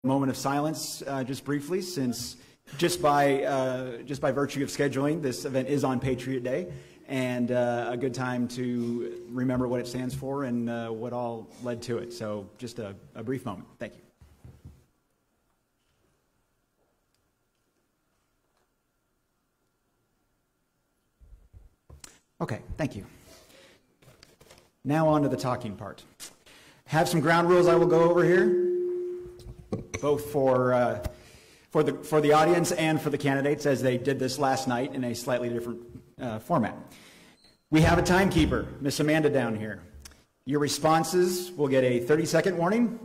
moment of silence just briefly, since just by virtue of scheduling, this event is on Patriot Day, and a good time to remember what it stands for and what all led to it. So just a brief moment. Thank you. Okay, thank you. Now on to the talking part. Have some ground rules I will go over here, both for the audience and for the candidates, as they did this last night in a slightly different format. We have a timekeeper, Miss Amanda down here. Your responses will get a 30-second warning,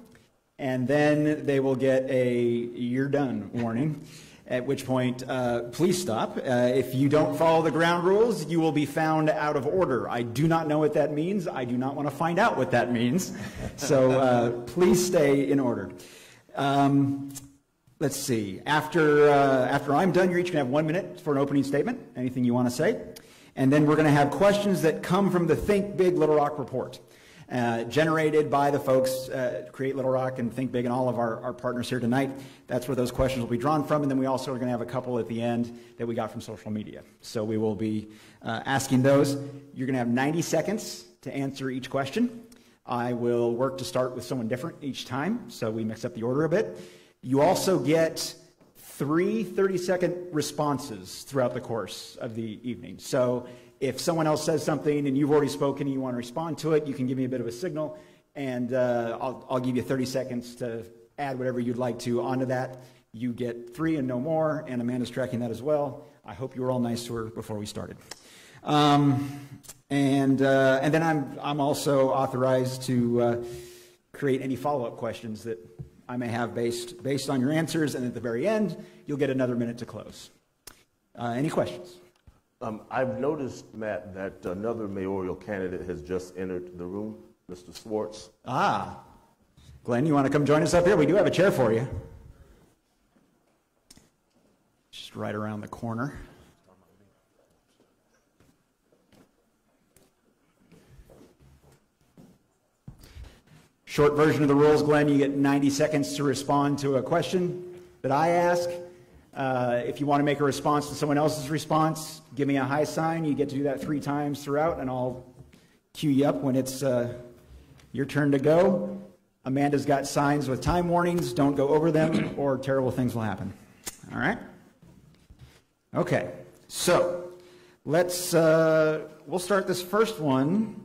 and then they will get a "you're done" warning, at which point please stop. If you don't follow the ground rules, you will be found out of order. I do not know what that means. I do not want to find out what that means. So please stay in order. Let's see. After I'm done, you're each going to have 1 minute for an opening statement, anything you want to say. And then we're going to have questions that come from the Think Big Little Rock report, generated by the folks Create Little Rock and Think Big and all of our partners here tonight. That's where those questions will be drawn from. And then we also are going to have a couple at the end that we got from social media. So we will be asking those. You're going to have 90 seconds to answer each question. I will work to start with someone different each time, so we mix up the order a bit. You also get 3 30-second responses throughout the course of the evening. So if someone else says something and you've already spoken and you want to respond to it, you can give me a bit of a signal, and I'll give you 30 seconds to add whatever you'd like to onto that. You get 3 and no more, and Amanda's tracking that as well. I hope you were all nice to her before we started. And then I'm also authorized to create any follow-up questions that I may have based on your answers, and at the very end, you'll get another minute to close. Any questions? I've noticed, Matt, that another mayoral candidate has just entered the room, Mr. Swartz. Ah, Glenn, you want to come join us up here? We do have a chair for you. Just right around the corner. Short version of the rules, Glenn, you get 90 seconds to respond to a question that I ask. If you want to make a response to someone else's response, give me a high sign. You get to do that 3 times throughout, and I'll cue you up when it's your turn to go. Amanda's got signs with time warnings. Don't go over them, or terrible things will happen. All right? Okay, so we'll start this first one.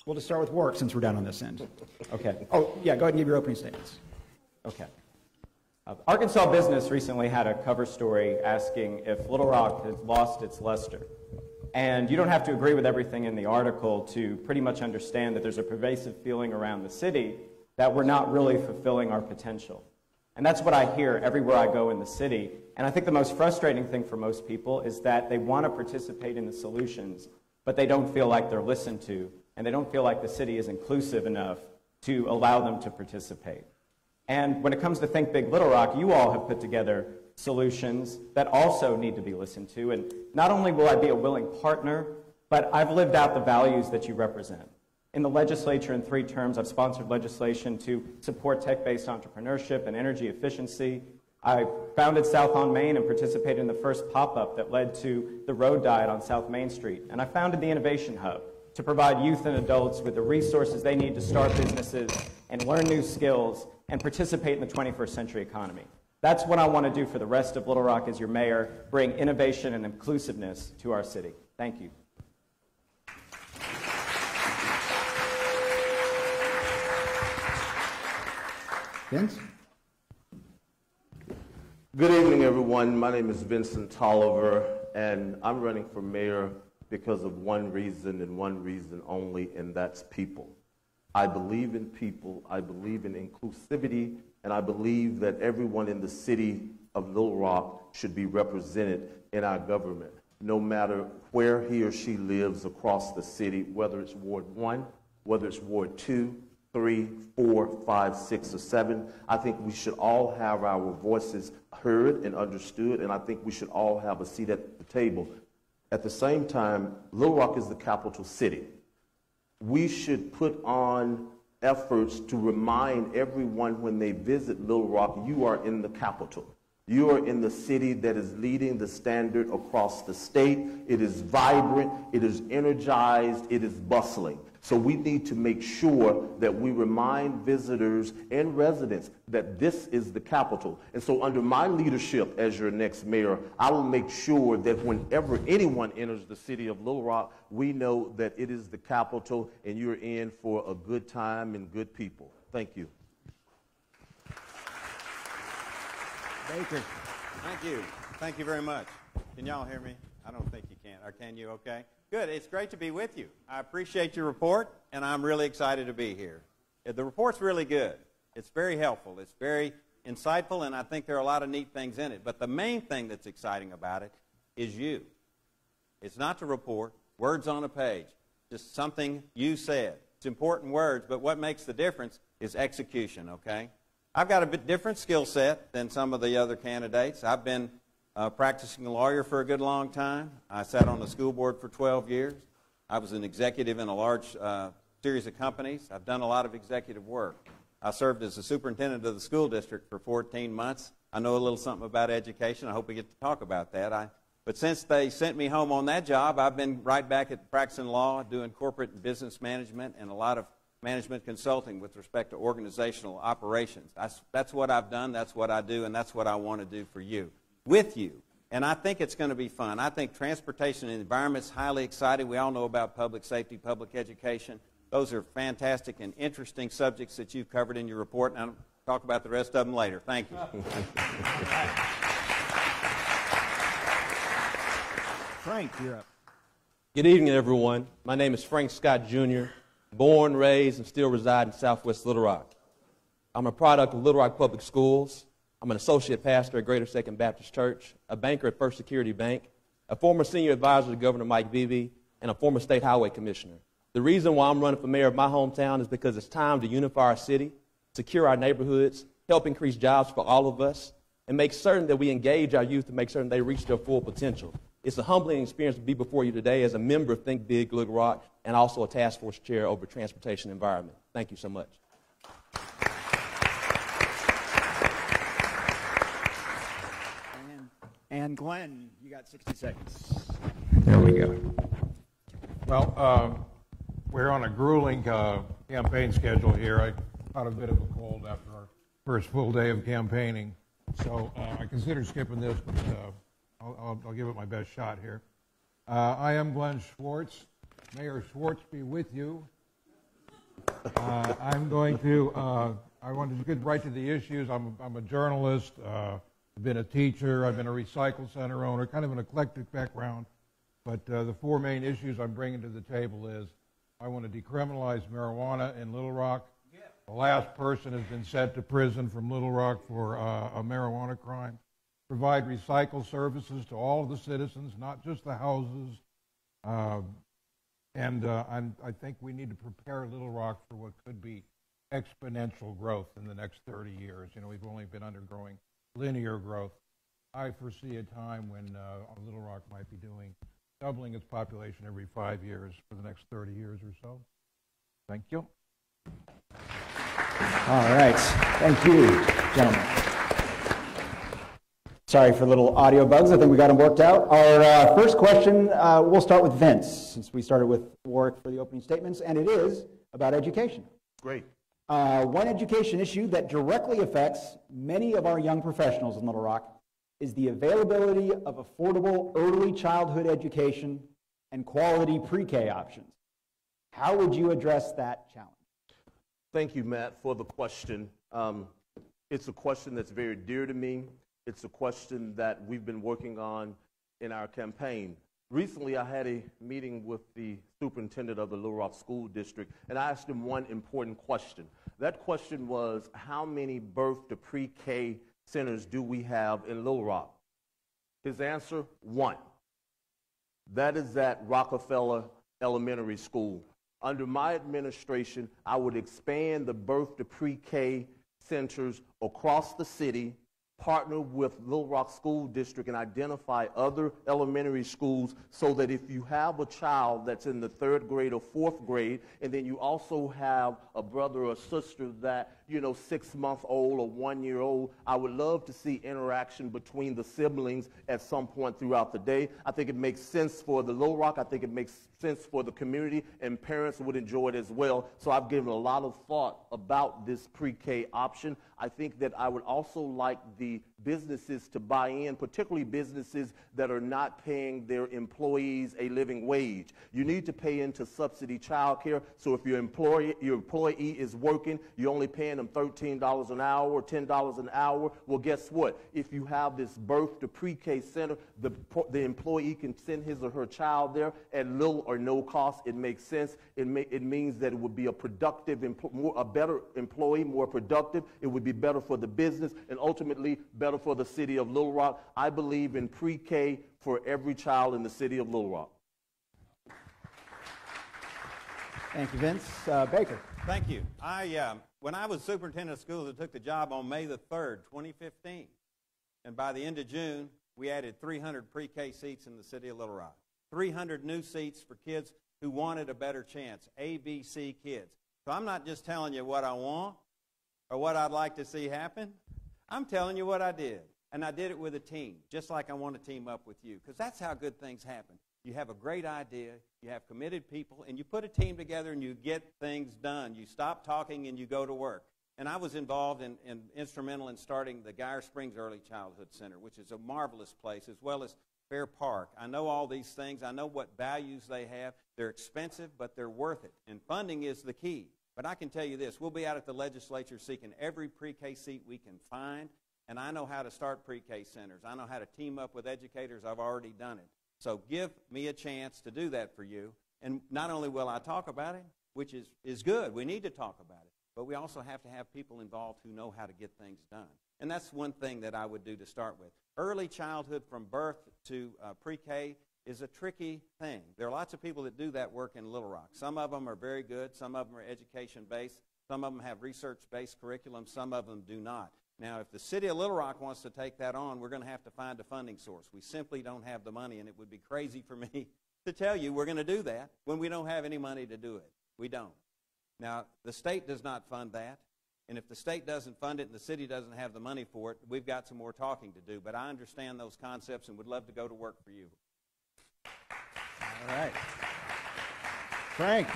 We'll just start with Warwick since we're down on this end. Okay. Oh, yeah, go ahead and give your opening statements. Okay. Arkansas Business recently had a cover story asking if Little Rock has lost its luster. And you don't have to agree with everything in the article to pretty much understand that there's a pervasive feeling around the city that we're not really fulfilling our potential. And that's what I hear everywhere I go in the city. And I think the most frustrating thing for most people is that they want to participate in the solutions, but they don't feel like they're listened to, and they don't feel like the city is inclusive enough to allow them to participate. And when it comes to Think Big Little Rock, you all have put together solutions that also need to be listened to. And not only will I be a willing partner, but I've lived out the values that you represent. In the legislature in 3 terms, I've sponsored legislation to support tech-based entrepreneurship and energy efficiency. I founded South on Main and participated in the first pop-up that led to the road diet on South Main Street. And I founded the Innovation Hub to provide youth and adults with the resources they need to start businesses and learn new skills and participate in the 21st century economy. That's what I want to do for the rest of Little Rock as your mayor, bring innovation and inclusiveness to our city. Thank you. Vince? Good evening, everyone. My name is Vincent Tolliver, and I'm running for mayor because of one reason and one reason only, and that's people. I believe in people, I believe in inclusivity, and I believe that everyone in the city of Little Rock should be represented in our government, no matter where he or she lives across the city, whether it's Ward 1, whether it's Ward 2, 3, 4, 5, 6, or 7. I think we should all have our voices heard and understood, and I think we should all have a seat at the table. At the same time, Little Rock is the capital city. We should put on efforts to remind everyone when they visit Little Rock, you are in the capital. You are in the city that is leading the standard across the state. It is vibrant, it is energized, it is bustling. So we need to make sure that we remind visitors and residents that this is the capital. And so under my leadership as your next mayor, I will make sure that whenever anyone enters the city of Little Rock, we know that it is the capital and you're in for a good time and good people. Thank you. Baker. Thank you. Thank you very much. Can y'all hear me? I don't think you can. Or can you? Okay. Good. It's great to be with you. I appreciate your report, and I'm really excited to be here. The report's really good. It's very helpful. It's very insightful, and I think there are a lot of neat things in it. But the main thing that's exciting about it is you. It's not the report, words on a page, just something you said. It's important words, but what makes the difference is execution, okay? I've got a bit different skill set than some of the other candidates. I've been practicing lawyer for a good long time. I sat on the school board for 12 years. I was an executive in a large series of companies. I've done a lot of executive work. I served as the superintendent of the school district for 14 months. I know a little something about education. I hope we get to talk about that. But since they sent me home on that job, I've been right back at practicing law, doing corporate and business management and a lot of management consulting with respect to organizational operations. That's what I've done, that's what I do, and that's what I want to do for you, with you. And I think it's going to be fun. I think transportation and environment is highly exciting. We all know about public safety, public education. Those are fantastic and interesting subjects that you've covered in your report, and I'll talk about the rest of them later. Thank you. Frank, you're up. Good evening, everyone. My name is Frank Scott, Jr., born, raised, and still reside in Southwest Little Rock. I'm a product of Little Rock Public Schools. I'm an associate pastor at Greater Second Baptist Church, a banker at First Security Bank, a former senior advisor to Governor Mike Beebe, and a former state highway commissioner. The reason why I'm running for mayor of my hometown is because it's time to unify our city, secure our neighborhoods, help increase jobs for all of us, and make certain that we engage our youth to make certain they reach their full potential. It's a humbling experience to be before you today as a member of Think Big Little Rock and also a task force chair over transportation and environment. Thank you so much. And Glenn, you got 60 seconds. There we go. Well, we're on a grueling campaign schedule here. I caught a bit of a cold after our first full day of campaigning, so I considered skipping this, but I'll give it my best shot here. I am Glenn Schwartz. Mayor Schwartz be with you. I want to get right to the issues. I'm a journalist. I've been a teacher. I've been a recycle center owner, kind of an eclectic background. But the four main issues I'm bringing to the table is I want to decriminalize marijuana in Little Rock. Yeah. The last person has been sent to prison from Little Rock for a marijuana crime. Provide recycle services to all of the citizens, not just the houses. I think we need to prepare Little Rock for what could be exponential growth in the next 30 years. You know, we've only been undergoing linear growth. I foresee a time when Little Rock might be doubling its population every 5 years for the next 30 years or so. Thank you. All right. Thank you, gentlemen. Sorry for little audio bugs. I think we got them worked out. Our first question, we'll start with Vince, since we started with Warwick for the opening statements, and it is about education. Great. One education issue that directly affects many of our young professionals in Little Rock is the availability of affordable early childhood education and quality pre-K options. How would you address that challenge? Thank you, Matt, for the question. It's a question that's very dear to me. It's a question that we've been working on in our campaign. Recently, I had a meeting with the superintendent of the Little Rock School District, and I asked him one important question. That question was, how many birth to pre-K centers do we have in Little Rock? His answer, 1. That is at Rockefeller Elementary School. Under my administration, I would expand the birth to pre-K centers across the city partner with Little Rock School District and identify other elementary schools so that if you have a child that's in the 3rd grade or 4th grade, and then you also have a brother or sister that, 6 months old or 1 year old, I would love to see interaction between the siblings at some point throughout the day. I think it makes sense for the Little Rock. I think it makes sense for the community, and parents would enjoy it as well. So I've given a lot of thought about this pre-K option. I think that I would also like the businesses to buy in, particularly businesses that are not paying their employees a living wage. You need to pay into subsidy child care. So if your employee is working, you're only paying them $13 an hour or $10 an hour. Well, guess what? If you have this birth to pre-K center, the employee can send his or her child there at little or no cost. It makes sense. It means that it would be a productive, a better employee, more productive. It would be better for the business and ultimately better for the city of Little Rock. I believe in pre-K for every child in the city of Little Rock. Thank you, Vince. Baker. Thank you. When I was superintendent of schools, I took the job on May the 3rd, 2015. And by the end of June, we added 300 pre-K seats in the city of Little Rock. 300 new seats for kids who wanted a better chance, ABC kids. So I'm not just telling you what I want or what I'd like to see happen. I'm telling you what I did. And I did it with a team, just like I want to team up with you, because that's how good things happen. You have a great idea, you have committed people, and you put a team together and you get things done. You stop talking and you go to work. And I was involved and instrumental in starting the Geyer Springs Early Childhood Center, which is a marvelous place, as well as Fair Park. I know all these things. I know what values they have. They're expensive, but they're worth it. And funding is the key. But I can tell you this, we'll be out at the legislature seeking every pre-K seat we can find, and I know how to start pre-K centers. I know how to team up with educators. I've already done it. So give me a chance to do that for you. And not only will I talk about it, which is good, we need to talk about it, but we also have to have people involved who know how to get things done. And that's one thing that I would do to start with. Early childhood from birth to pre-K is a tricky thing. There are lots of people that do that work in Little Rock. Some of them are very good. Some of them are education-based. Some of them have research-based curriculum. Some of them do not. Now, if the city of Little Rock wants to take that on, we're going to have to find a funding source. We simply don't have the money, and it would be crazy for me to tell you we're going to do that when we don't have any money to do it. We don't. Now, the state does not fund that, and if the state doesn't fund it and the city doesn't have the money for it, we've got some more talking to do. But I understand those concepts and would love to go to work for you. All right. Frank.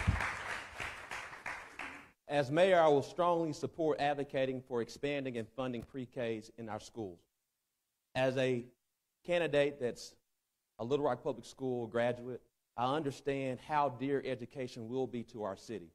As mayor, I will strongly support advocating for expanding and funding pre-Ks in our schools. As a candidate that's a Little Rock Public School graduate, I understand how dear education will be to our city.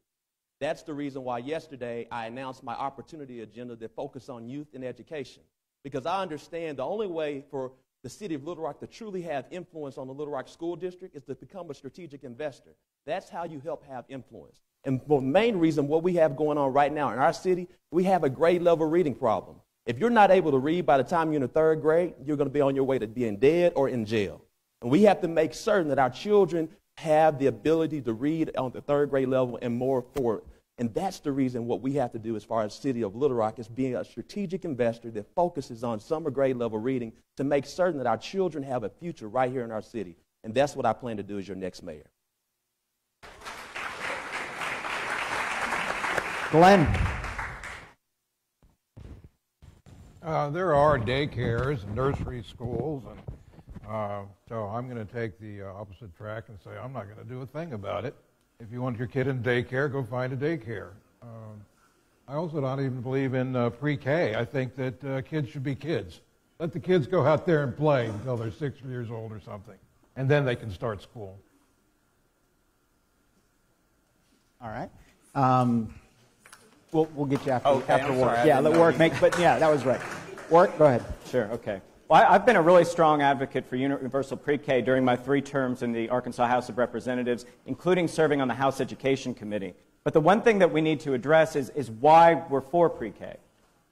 That's the reason why yesterday I announced my opportunity agenda that focused on youth and education, because I understand the only way for the city of Little Rock to truly have influence on the Little Rock School District is to become a strategic investor. That's how you help have influence. And the main reason what we have going on right now in our city, we have a grade level reading problem. If you're not able to read by the time you're in the 3rd grade, you're going to be on your way to being dead or in jail. And we have to make certain that our children have the ability to read on the 3rd grade level and more forward. And that's the reason what we have to do as far as city of Little Rock is being a strategic investor that focuses on summer grade level reading to make certain that our children have a future right here in our city. And that's what I plan to do as your next mayor. Glenn. There are daycares and nursery schools, and so I'm going to take the opposite track and say I'm not going to do a thing about it. If you want your kid in daycare, go find a daycare. I also don't even believe in pre-K. I think that kids should be kids. Let the kids go out there and play until they're 6 years old or something, and then they can start school. All right. We'll get you after work. Sorry, Yeah, let work make. But yeah, that was right. Work. Go ahead. Sure. Okay. Well, I've been a really strong advocate for universal pre-K during my 3 terms in the Arkansas House of Representatives, including serving on the House Education Committee. But the one thing that we need to address is why we're for pre-K.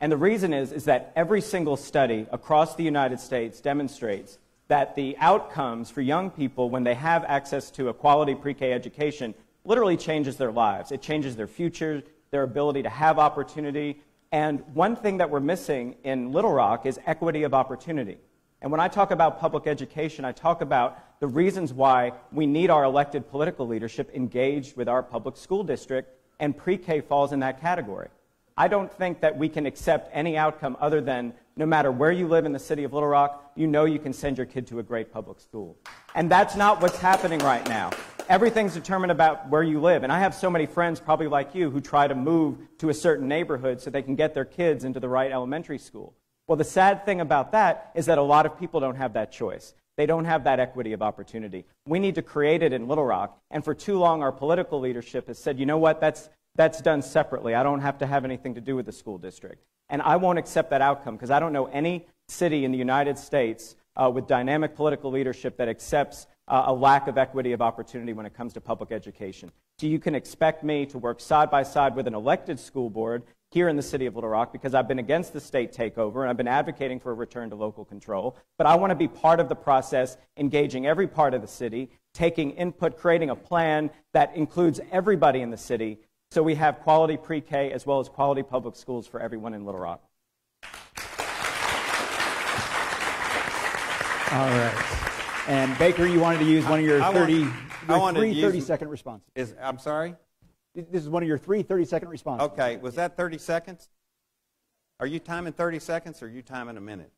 And the reason is that every single study across the United States demonstrates that the outcomes for young people when they have access to a quality pre-K education literally changes their lives. It changes their future, their ability to have opportunity, And one thing that we're missing in Little Rock is equity of opportunity. And when I talk about public education, I talk about the reasons why we need our elected political leadership engaged with our public school district, and pre-K falls in that category. I don't think that we can accept any outcome other than no matter where you live in the city of Little Rock, you know you can send your kid to a great public school. And that's not what's happening right now. Everything's determined about where you live. And I have so many friends, probably like you, who try to move to a certain neighborhood so they can get their kids into the right elementary school. Well, the sad thing about that is that a lot of people don't have that choice. They don't have that equity of opportunity. We need to create it in Little Rock. And for too long, our political leadership has said, you know what, that's done separately. I don't have to have anything to do with the school district. And I won't accept that outcome because I don't know any city in the United States with dynamic political leadership that accepts a lack of equity of opportunity when it comes to public education. So you can expect me to work side by side with an elected school board here in the city of Little Rock because I've been against the state takeover and I've been advocating for a return to local control. But I want to be part of the process, engaging every part of the city, taking input, creating a plan that includes everybody in the city so we have quality pre-K as well as quality public schools for everyone in Little Rock. All right. And Baker, you wanted to use one of your 30-second responses. I'm sorry? This is one of your 30-second responses. Okay, was that 30 seconds? Are you timing 30 seconds or are you timing a minute?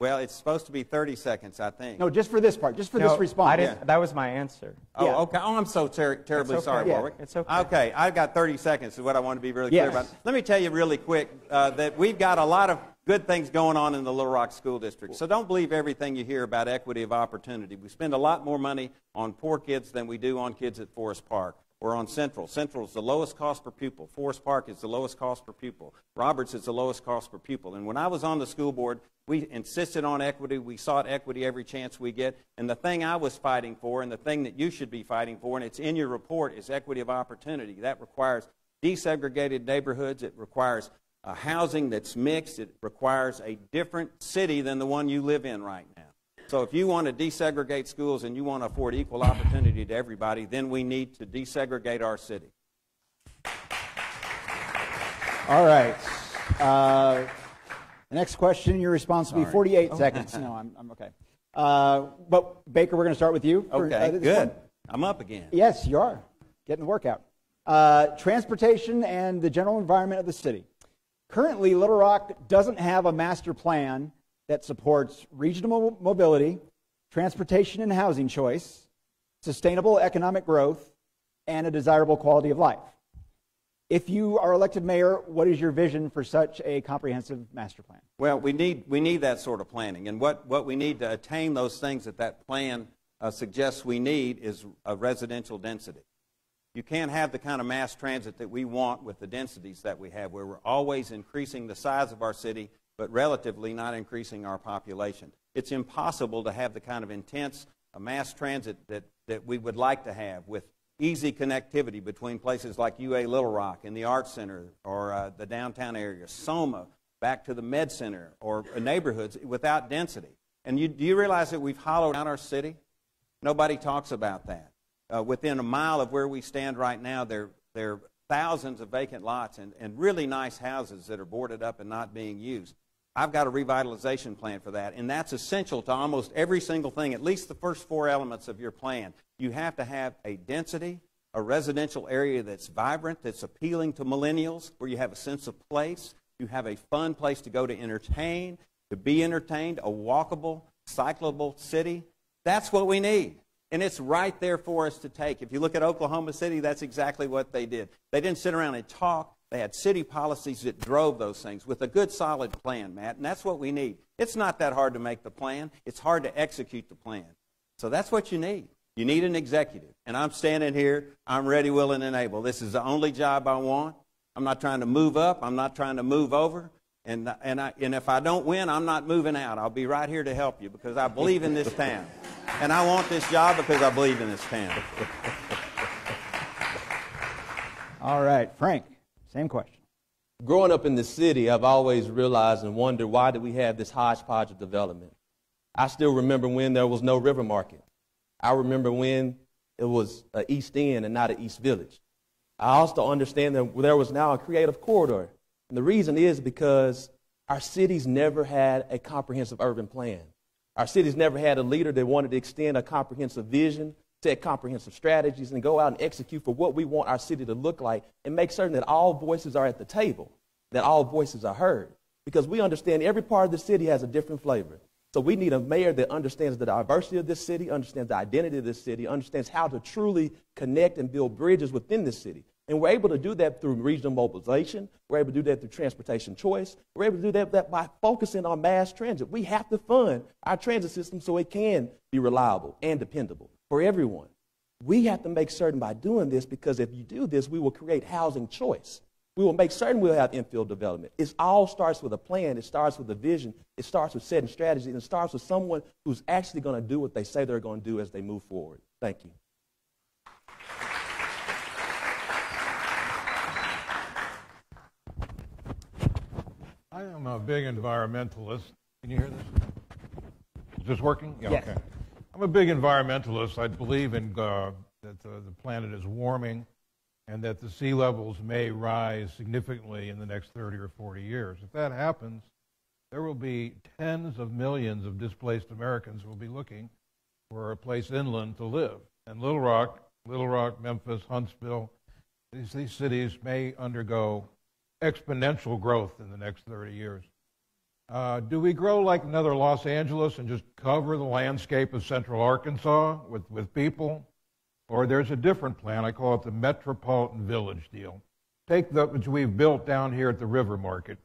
Well, it's supposed to be 30 seconds, I think. No, just for this part, just for this response. That was my answer. Oh, Yeah. okay. Oh, I'm so terribly sorry, Yeah. Warwick. It's okay. Okay, I've got 30 seconds is what I want to be really clear Yes. about. Let me tell you really quick that we've got a lot of good things going on in the Little Rock School District. So don't believe everything you hear about equity of opportunity. We spend a lot more money on poor kids than we do on kids at Forest Park or on Central. Central is the lowest cost per pupil. Forest Park is the lowest cost per pupil. Roberts is the lowest cost per pupil. And when I was on the school board, we insisted on equity. We sought equity every chance we get. And the thing I was fighting for and the thing that you should be fighting for, and it's in your report, is equity of opportunity. That requires desegregated neighborhoods. It requires housing that's mixed. It requires a different city than the one you live in right now. So if you want to desegregate schools and you want to afford equal opportunity to everybody, then we need to desegregate our city. All right. The next question, your response will be 48 seconds. No, I'm okay. But Baker, we're going to start with you. Okay, one. good. I'm up again. Yes, you are. Getting the workout. Transportation and the general environment of the city. Currently, Little Rock doesn't have a master plan that supports regional mobility, transportation and housing choice, sustainable economic growth, and a desirable quality of life. If you are elected mayor, what is your vision for such a comprehensive master plan? Well, we need that sort of planning. And what we need to attain those things that plan suggests we need is a residential density. You can't have the kind of mass transit that we want with the densities that we have, where we're always increasing the size of our city, but relatively not increasing our population. It's impossible to have the kind of intense mass transit that we would like to have with easy connectivity between places like UA Little Rock and the Arts Center or the downtown area, Soma, back to the Med Center or neighborhoods without density. And do you realize that we've hollowed out our city? Nobody talks about that. Within a mile of where we stand right now, there are thousands of vacant lots and really nice houses that are boarded up and not being used. I've got a revitalization plan for that, and that's essential to almost every single thing, at least the first 4 elements of your plan. You have to have a density, a residential area that's vibrant, that's appealing to millennials, where you have a sense of place, you have a fun place to go to entertain, to be entertained, a walkable, cyclable city. That's what we need. And it's right there for us to take. If you look at Oklahoma City, that's exactly what they did. They didn't sit around and talk. They had city policies that drove those things with a good, solid plan, Matt, and that's what we need. It's not that hard to make the plan. It's hard to execute the plan. So that's what you need. You need an executive. And I'm standing here. I'm ready, willing, and able. This is the only job I want. I'm not trying to move up. I'm not trying to move over. And if I don't win, I'm not moving out. I'll be right here to help you because I believe in this town. And I want this job because I believe in this town. All right, Frank, same question. Growing up in the city, I've always realized and wondered why do we have this hodgepodge of development. I still remember when there was no river market. I remember when it was an East End and not an East Village. I also understand that there was now a creative corridor. And the reason is because our cities never had a comprehensive urban plan. Our cities never had a leader that wanted to extend a comprehensive vision, set comprehensive strategies, and go out and execute for what we want our city to look like and make certain that all voices are at the table, that all voices are heard. Because we understand every part of the city has a different flavor. So we need a mayor that understands the diversity of this city, understands the identity of this city, understands how to truly connect and build bridges within this city. And we're able to do that through regional mobilization. We're able to do that through transportation choice. We're able to do that by focusing on mass transit. We have to fund our transit system so it can be reliable and dependable for everyone. We have to make certain by doing this, because if you do this, we will create housing choice. We will make certain we'll have infill development. It all starts with a plan. It starts with a vision. It starts with setting strategy. And it starts with someone who's actually going to do what they say they're going to do as they move forward. Thank you. I am a big environmentalist. Can you hear this? Is this working? Yeah, yes. Okay. I'm a big environmentalist. I believe in that the planet is warming and that the sea levels may rise significantly in the next 30 or 40 years. If that happens, there will be tens of millions of displaced Americans who will be looking for a place inland to live. And Little Rock, Memphis, Huntsville, these cities may undergo exponential growth in the next 30 years. Do we grow like another Los Angeles and just cover the landscape of central Arkansas with people? Or there's a different plan. I call it the Metropolitan Village deal. Take which we've built down here at the River Market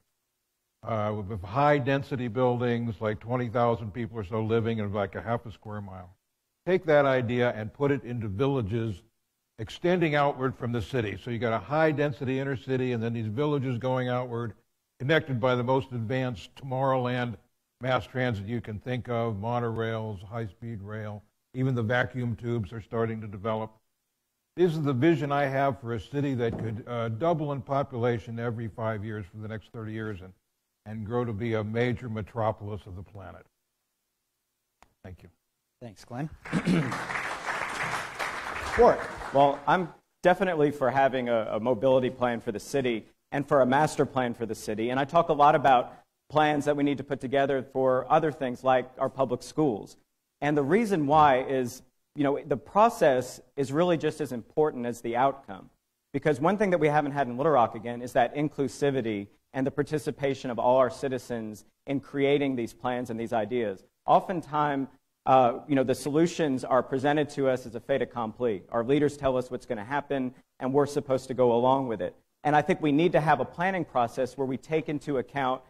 with high-density buildings, like 20,000 people or so living in like a half a square mile. Take that idea and put it into villages extending outward from the city. So you got a high-density inner city and then these villages going outward, connected by the most advanced Tomorrowland mass transit you can think of, monorails, high-speed rail. Even the vacuum tubes are starting to develop. This is the vision I have for a city that could double in population every 5 years for the next 30 years and grow to be a major metropolis of the planet. Thank you. Thanks, Glenn. Well, I'm definitely for having a mobility plan for the city and for a master plan for the city. And I talk a lot about plans that we need to put together for other things like our public schools. And the reason why is, the process is really just as important as the outcome. Because one thing that we haven't had in Little Rock, again, is that inclusivity and the participation of all our citizens in creating these plans and these ideas. Oftentimes, the solutions are presented to us as a fait accompli. Our leaders tell us what's going to happen, and we're supposed to go along with it. And I think we need to have a planning process where we take into account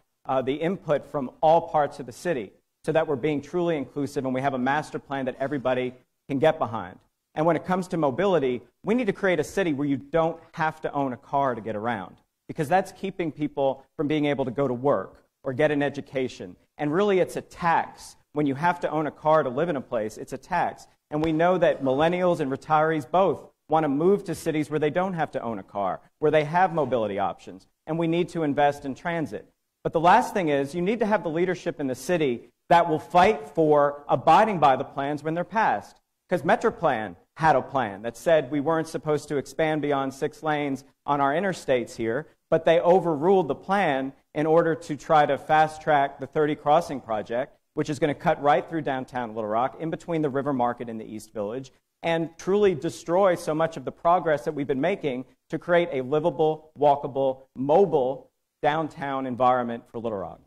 the input from all parts of the city, so that we're being truly inclusive and we have a master plan that everybody can get behind. And when it comes to mobility, we need to create a city where you don't have to own a car to get around, because that's keeping people from being able to go to work or get an education. And really, it's a tax. When you have to own a car to live in a place, it's a tax. And we know that millennials and retirees both want to move to cities where they don't have to own a car, where they have mobility options. And we need to invest in transit. But the last thing is, you need to have the leadership in the city that will fight for abiding by the plans when they're passed. Because MetroPlan had a plan that said we weren't supposed to expand beyond 6 lanes on our interstates here, but they overruled the plan in order to try to fast-track the 30 Crossing project, which is going to cut right through downtown Little Rock, in between the River Market and the East Village, and truly destroy so much of the progress that we've been making to create a livable, walkable, mobile downtown environment for Little Rock.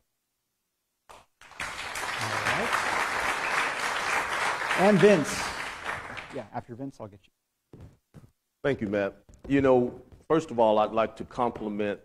And Vince. Yeah, after Vince, I'll get you. Thank you, Matt. First of all, I'd like to compliment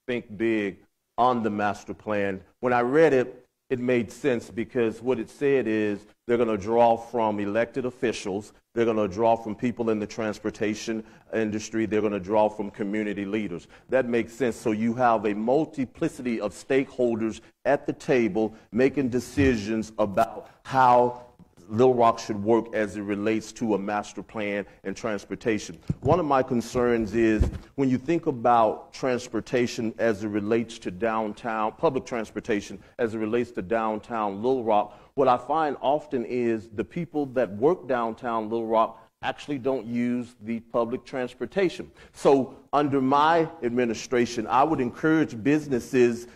Think Big on the master plan. When I read it, it made sense, because what it said is they're going to draw from elected officials, they're going to draw from people in the transportation industry, they're going to draw from community leaders. That makes sense. So you have a multiplicity of stakeholders at the table making decisions about how Little Rock should work as it relates to a master plan and transportation. One of my concerns is when you think about transportation as it relates to downtown, public transportation as it relates to downtown Little Rock, what I find often is the people that work downtown Little Rock actually don't use the public transportation. So under my administration, I would encourage businesses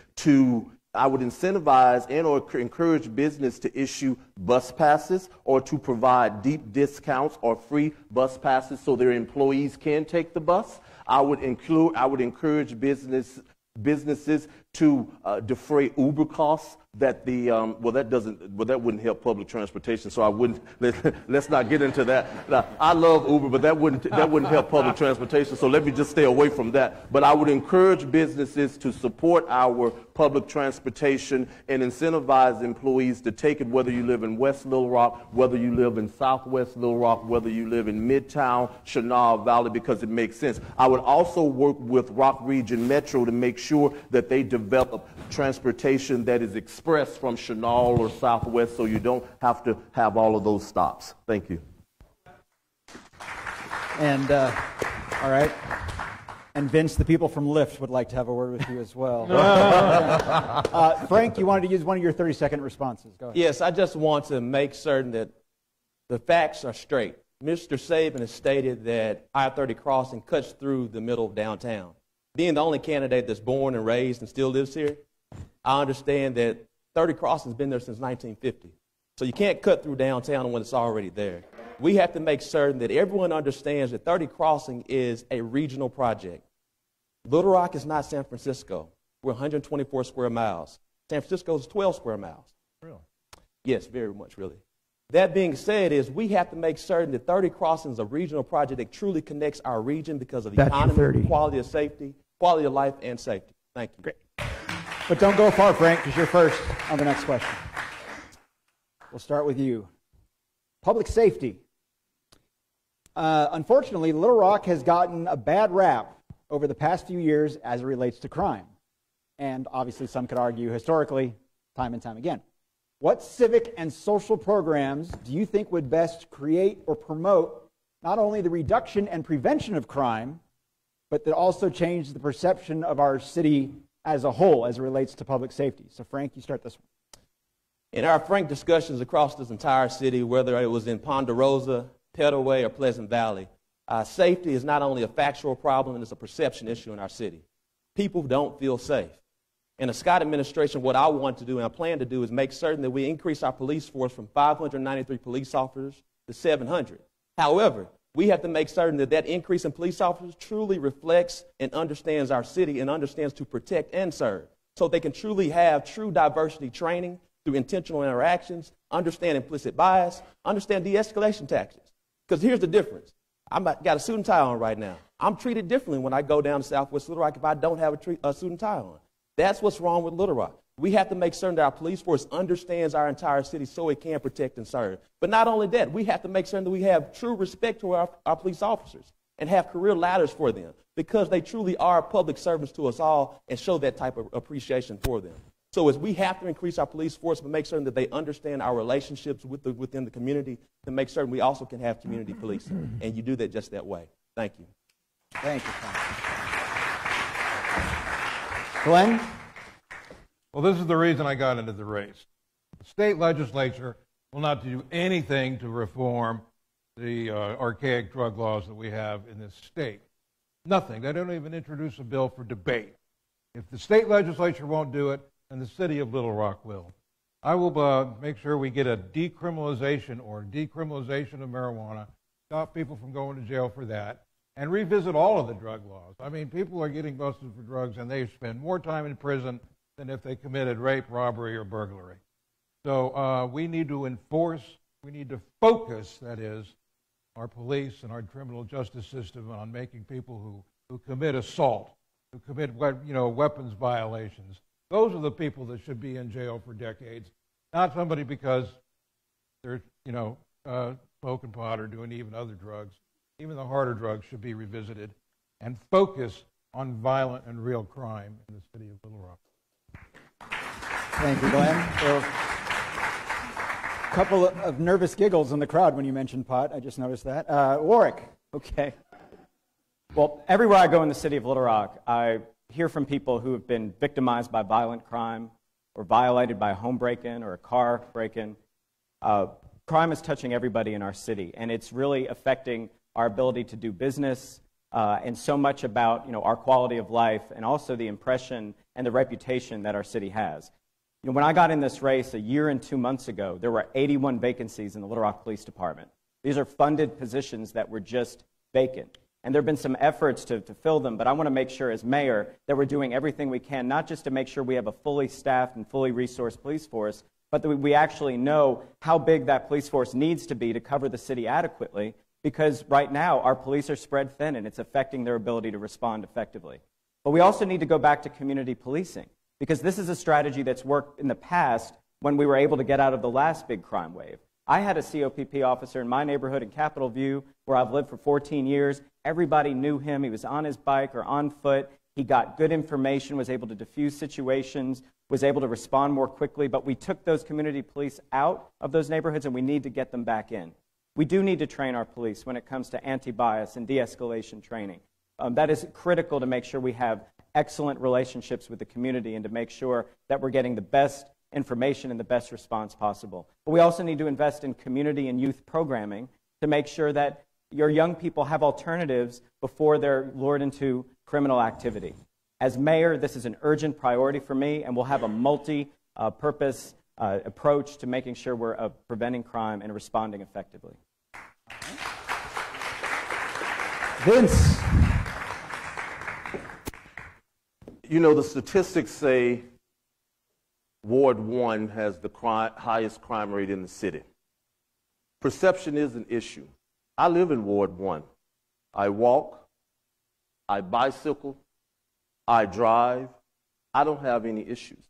I would incentivize and or encourage business to issue bus passes or to provide deep discounts or free bus passes so their employees can take the bus. I would encourage businesses to defray Uber costs that that wouldn't help public transportation, so I wouldn't, let's not get into that. Now, I love Uber, but that wouldn't help public transportation, so let me just stay away from that. But I would encourage businesses to support our public transportation and incentivize employees to take it, whether you live in West Little Rock, whether you live in Southwest Little Rock, whether you live in Midtown, Chenal Valley, because it makes sense. I would also work with Rock Region Metro to make sure that they develop transportation that is express from Chenal or Southwest, so you don't have to have all of those stops. Thank you. And, all right. And Vince, the people from Lyft would like to have a word with you as well. Frank, you wanted to use one of your 30-second responses. Go ahead. Yes, I just want to make certain that the facts are straight. Mr. Saban has stated that I-30 crossing cuts through the middle of downtown. Being the only candidate that's born and raised and still lives here, I understand that 30 Crossing has been there since 1950. So you can't cut through downtown when it's already there. We have to make certain that everyone understands that 30 Crossing is a regional project. Little Rock is not San Francisco. We're 124 square miles. San Francisco is 12 square miles. Really? Yes, very much, really. That being said, we have to make certain that 30 Crossing is a regional project that truly connects our region because of the economy, quality of safety, quality of life, and safety. Thank you. Great. But don't go far, Frank, because you're first on the next question. We'll start with you. Public safety. Unfortunately, Little Rock has gotten a bad rap over the past few years as it relates to crime. And obviously, some could argue historically, time and time again. What civic and social programs do you think would best create or promote not only the reduction and prevention of crime, but that also change the perception of our city as a whole as it relates to public safety? So, Frank, you start this one. In our frank discussions across this entire city, whether it was in Ponderosa, Petaway, or Pleasant Valley, safety is not only a factual problem, and it's a perception issue in our city. People don't feel safe. In the Scott administration, what I want to do and I plan to do is make certain that we increase our police force from 593 police officers to 700. However, we have to make certain that that increase in police officers truly reflects and understands our city and understands to protect and serve, so they can truly have true diversity training through intentional interactions, understand implicit bias, understand de-escalation tactics. Because here's the difference. I've got a suit and tie on right now. I'm treated differently when I go down to Southwest Little Rock if I don't have a suit and tie on. That's what's wrong with Little Rock. We have to make certain that our police force understands our entire city so it can protect and serve. But not only that, we have to make certain that we have true respect to our police officers and have career ladders for them, because they truly are public servants to us all, and show that type of appreciation for them. So as we have to increase our police force, but make certain that they understand our relationships within the community, to make certain we also can have community policing. And you do that just that way. Thank you. Thank you, Frank. Glenn? Well, this is the reason I got into the race. The state legislature will not do anything to reform the archaic drug laws that we have in this state. Nothing. They don't even introduce a bill for debate. If the state legislature won't do it, then the city of Little Rock will. I will make sure we get a decriminalization of marijuana, stop people from going to jail for that, and revisit all of the drug laws. I mean, people are getting busted for drugs, and they spend more time in prison than if they committed rape, robbery, or burglary. So we need to enforce, we need to focus, that is, our police and our criminal justice system on making people who commit assault, who commit weapons violations. Those are the people that should be in jail for decades, not somebody because they're smoking pot or doing even other drugs. Even the harder drugs should be revisited and focus on violent and real crime in the city of Little Rock. Thank you, Glenn. So, a couple of nervous giggles in the crowd when you mentioned pot. I just noticed that. Warwick. Okay. Well, everywhere I go in the city of Little Rock, I hear from people who have been victimized by violent crime or violated by a home break-in or a car break-in. crime is touching everybody in our city, and it's really affecting our ability to do business, and so much about our quality of life, and also the impression and the reputation that our city has. When I got in this race a year and 2 months ago, there were 81 vacancies in the Little Rock Police Department. These are funded positions that were just vacant. And there have been some efforts to fill them, but I want to make sure as mayor that we're doing everything we can, not just to make sure we have a fully staffed and fully resourced police force, but that we actually know how big that police force needs to be to cover the city adequately, because right now our police are spread thin and it's affecting their ability to respond effectively. But we also need to go back to community policing, because this is a strategy that's worked in the past when we were able to get out of the last big crime wave. I had a COPP officer in my neighborhood in Capitol View where I've lived for 14 years. Everybody knew him. He was on his bike or on foot. He got good information, was able to diffuse situations, was able to respond more quickly. But we took those community police out of those neighborhoods, and we need to get them back in. We do need to train our police when it comes to anti-bias and de-escalation training. That is critical to make sure we have excellent relationships with the community and to make sure that we're getting the best information and the best response possible. But we also need to invest in community and youth programming to make sure that your young people have alternatives before they're lured into criminal activity. As mayor, this is an urgent priority for me, and we'll have a multi-purpose approach to making sure we're preventing crime and responding effectively. Vince. The statistics say Ward 1 has the highest crime rate in the city. Perception is an issue. I live in Ward 1. I walk, I bicycle, I drive. I don't have any issues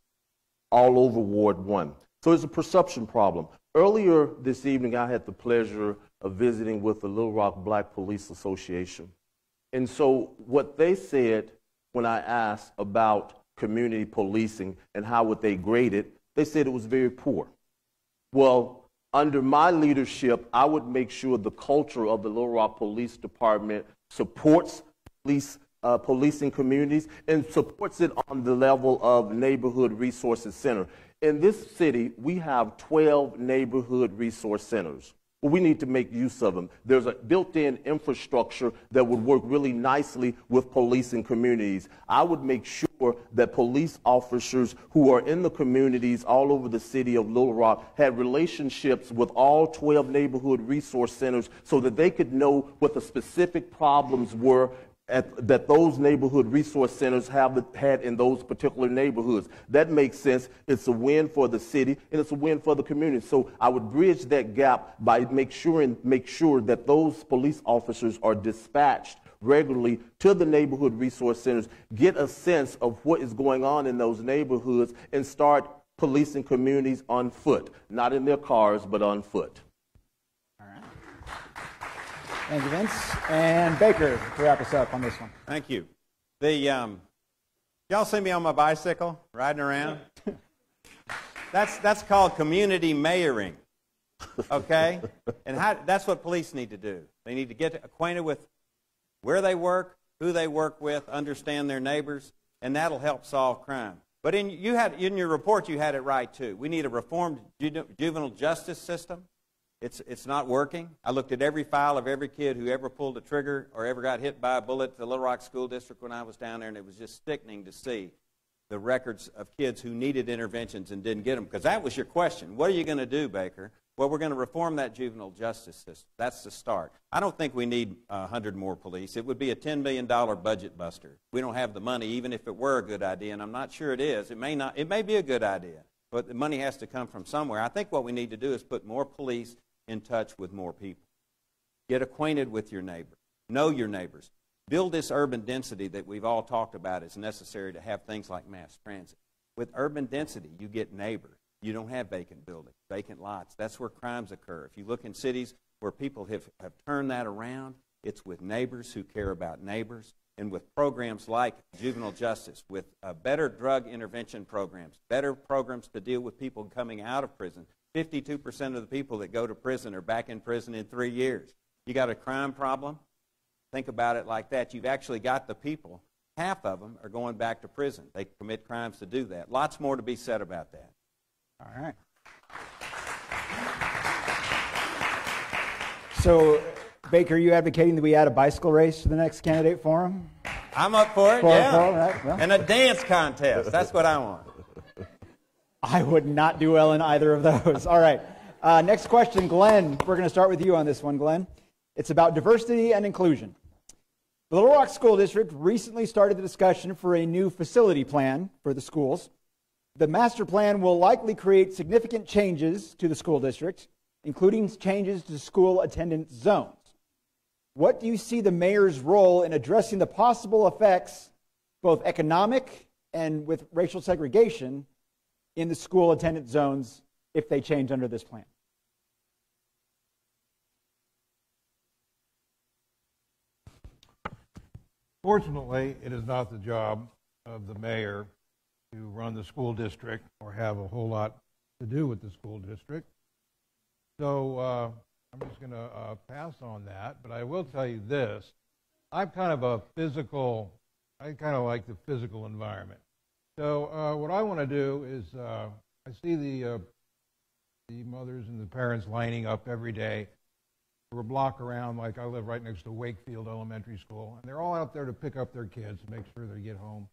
all over Ward 1. So it's a perception problem. Earlier this evening, I had the pleasure of visiting with the Little Rock Black Police Association. And so what they said when I asked about community policing and how would they grade it, they said it was very poor. Well, under my leadership, I would make sure the culture of the Little Rock Police Department supports policing communities and supports it on the level of Neighborhood Resources Center. In this city, we have 12 Neighborhood Resource Centers. Well, we need to make use of them. There's a built-in infrastructure that would work really nicely with policing communities. I would make sure that police officers who are in the communities all over the city of Little Rock had relationships with all 12 neighborhood resource centers so that they could know what the specific problems were that those neighborhood resource centers had in those particular neighborhoods. That makes sense. It's a win for the city, and it's a win for the community. So I would bridge that gap by make sure that those police officers are dispatched regularly to the neighborhood resource centers, get a sense of what is going on in those neighborhoods, and start policing communities on foot, not in their cars, but on foot. Thank you, Vince. And Baker, to wrap us up on this one. Thank you. Y'all see me on my bicycle riding around? That's called community mayoring, okay? And that's what police need to do. They need to get acquainted with where they work, who they work with, understand their neighbors, and that'll help solve crime. But in your report, you had it right, too. We need a reformed juvenile justice system. It's not working. I looked at every file of every kid who ever pulled a trigger or ever got hit by a bullet at the Little Rock School District when I was down there, and it was just sickening to see the records of kids who needed interventions and didn't get them. Because that was your question. What are you going to do, Baker? Well, we're going to reform that juvenile justice system. That's the start. I don't think we need 100 more police. It would be a $10 million budget buster. We don't have the money, even if it were a good idea, and I'm not sure it is. It may be a good idea, but the money has to come from somewhere. I think what we need to do is put more police in touch with more people. Get acquainted with your neighbor. Know your neighbors. Build this urban density that we've all talked about is necessary to have things like mass transit. With urban density, you get neighbors. You don't have vacant buildings, vacant lots. That's where crimes occur. If you look in cities where people have turned that around, it's with neighbors who care about neighbors, and with programs like juvenile justice, with better drug intervention programs, better programs to deal with people coming out of prison. 52% of the people that go to prison are back in prison in 3 years. You got a crime problem? Think about it like that. You've actually got the people. Half of them are going back to prison. They commit crimes to do that. Lots more to be said about that. All right. So, Baker, are you advocating that we add a bicycle race to the next candidate forum? I'm up for it, For yeah. right, well. And a dance contest. That's what I want. I would not do well in either of those. All right. Next question, Glenn. We're going to start with you on this one, Glenn. It's about diversity and inclusion. The Little Rock School District recently started the discussion for a new facility plan for the schools. The master plan will likely create significant changes to the school district, including changes to school attendance zones. What do you see the mayor's role in addressing the possible effects, both economic and with racial segregation, in the school attendance zones if they change under this plan? Fortunately, it is not the job of the mayor to run the school district or have a whole lot to do with the school district. So I'm just going to pass on that, but I will tell you this. I'm kind of a physical, I kind of like the physical environment. So what I want to do is I see the mothers and the parents lining up every day for a block around, like I live right next to Wakefield Elementary School, and they're all out there to pick up their kids and make sure they get home.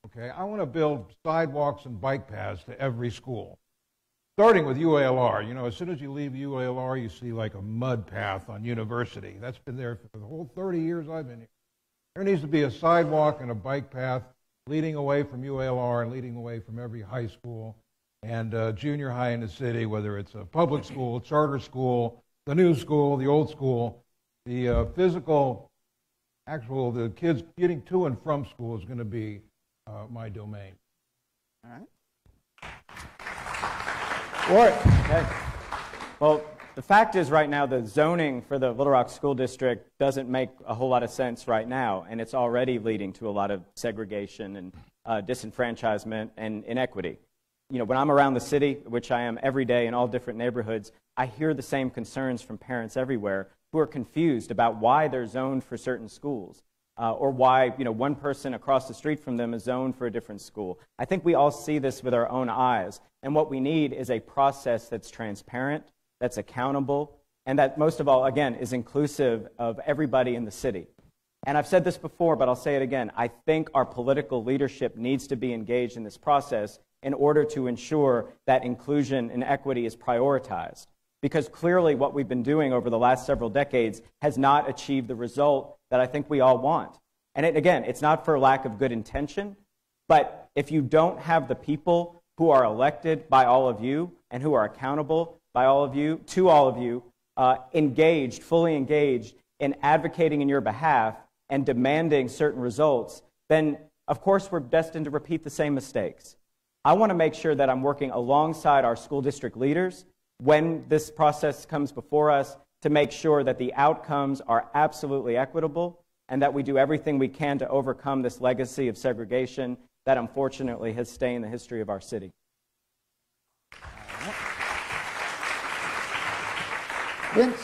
Okay, I want to build sidewalks and bike paths to every school, starting with UALR. You know, as soon as you leave UALR, you see like a mud path on University. That's been there for the whole 30 years I've been here. There needs to be a sidewalk and a bike path leading away from UALR and leading away from every high school and junior high in the city, whether it's a public school, charter school, the new school, the old school. The physical, the kids getting to and from school is going to be my domain. All right. Warwick. Okay. Well, the fact is right now the zoning for the Little Rock School District doesn't make a whole lot of sense right now, and it's already leading to a lot of segregation and disenfranchisement and inequity. You know, when I'm around the city, which I am every day in all different neighborhoods, I hear the same concerns from parents everywhere who are confused about why they're zoned for certain schools or why, you know, one person across the street from them is zoned for a different school. I think we all see this with our own eyes, and what we need is a process that's transparent, that's accountable, and that most of all, again, is inclusive of everybody in the city. And I've said this before, but I'll say it again. I think our political leadership needs to be engaged in this process in order to ensure that inclusion and equity is prioritized. Because clearly what we've been doing over the last several decades has not achieved the result that I think we all want. And again, it's not for lack of good intention, but if you don't have the people who are elected by all of you and who are accountable by all of you, to all of you, engaged, fully engaged in advocating in your behalf and demanding certain results, then of course we're destined to repeat the same mistakes. I want to make sure that I'm working alongside our school district leaders when this process comes before us to make sure that the outcomes are absolutely equitable and that we do everything we can to overcome this legacy of segregation that unfortunately has stained the history of our city. Vince?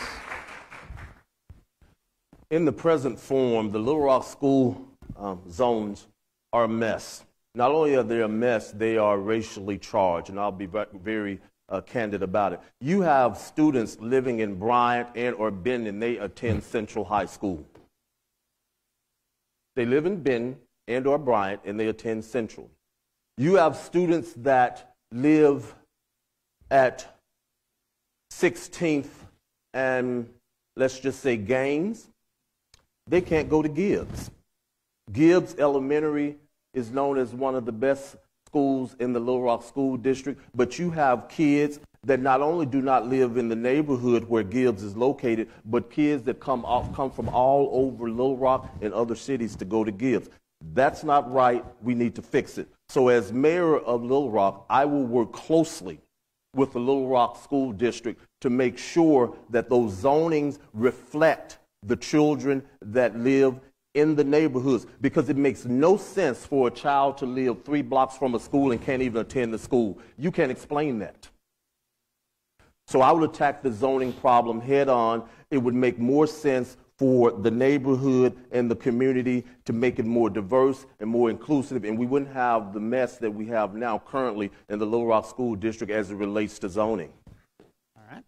In the present form, the Little Rock school zones are a mess. Not only are they a mess, they are racially charged, and I'll be very candid about it. You have students living in Bryant and or Benton, and they attend Central High School. They live in Benton and or Bryant, and they attend Central. You have students that live at 16th and let's just say Gaines. They can't go to Gibbs. Gibbs Elementary is known as one of the best schools in the Little Rock School District, but you have kids that not only do not live in the neighborhood where Gibbs is located, but kids that come from all over Little Rock and other cities to go to Gibbs. That's not right. We need to fix it. So as mayor of Little Rock, I will work closely with the Little Rock School District to make sure that those zonings reflect the children that live in the neighborhoods, because it makes no sense for a child to live 3 blocks from a school and can't even attend the school. You can't explain that. So I would attack the zoning problem head on. It would make more sense for the neighborhood and the community to make it more diverse and more inclusive, and we wouldn't have the mess that we have now currently in the Little Rock School District as it relates to zoning. All right.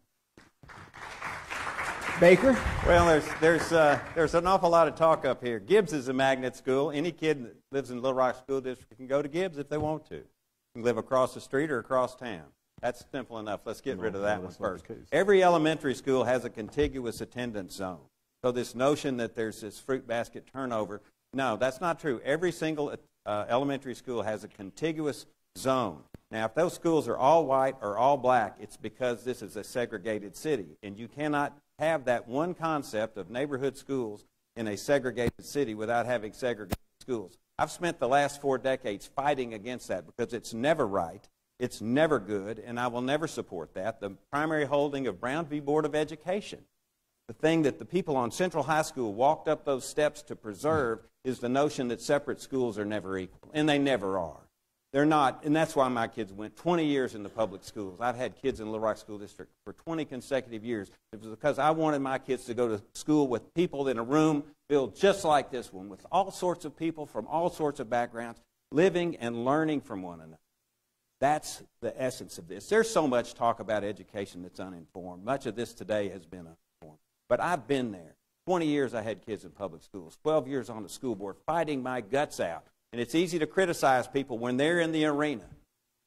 Baker? Well, there's an awful lot of talk up here. Gibbs is a magnet school. Any kid that lives in Little Rock School District can go to Gibbs if they want to. You can live across the street or across town. That's simple enough. Let's get rid of that one first. Every elementary school has a contiguous attendance zone. So this notion that there's this fruit basket turnover, no, that's not true. Every single elementary school has a contiguous zone. Now, if those schools are all white or all black, it's because this is a segregated city. And you cannot have that one concept of neighborhood schools in a segregated city without having segregated schools. I've spent the last 4 decades fighting against that because it's never right, it's never good, and I will never support that. The primary holding of Brown v. Board of Education, the thing that the people on Central High School walked up those steps to preserve, is the notion that separate schools are never equal, and they never are. They're not, and that's why my kids went 20 years in the public schools. I've had kids in Little Rock School District for 20 consecutive years. It was because I wanted my kids to go to school with people in a room filled just like this one, with all sorts of people from all sorts of backgrounds, living and learning from one another. That's the essence of this. There's so much talk about education that's uninformed. Much of this today has been uninformed. But I've been there. 20 years I had kids in public schools, 12 years on the school board, fighting my guts out. And it's easy to criticize people when they're in the arena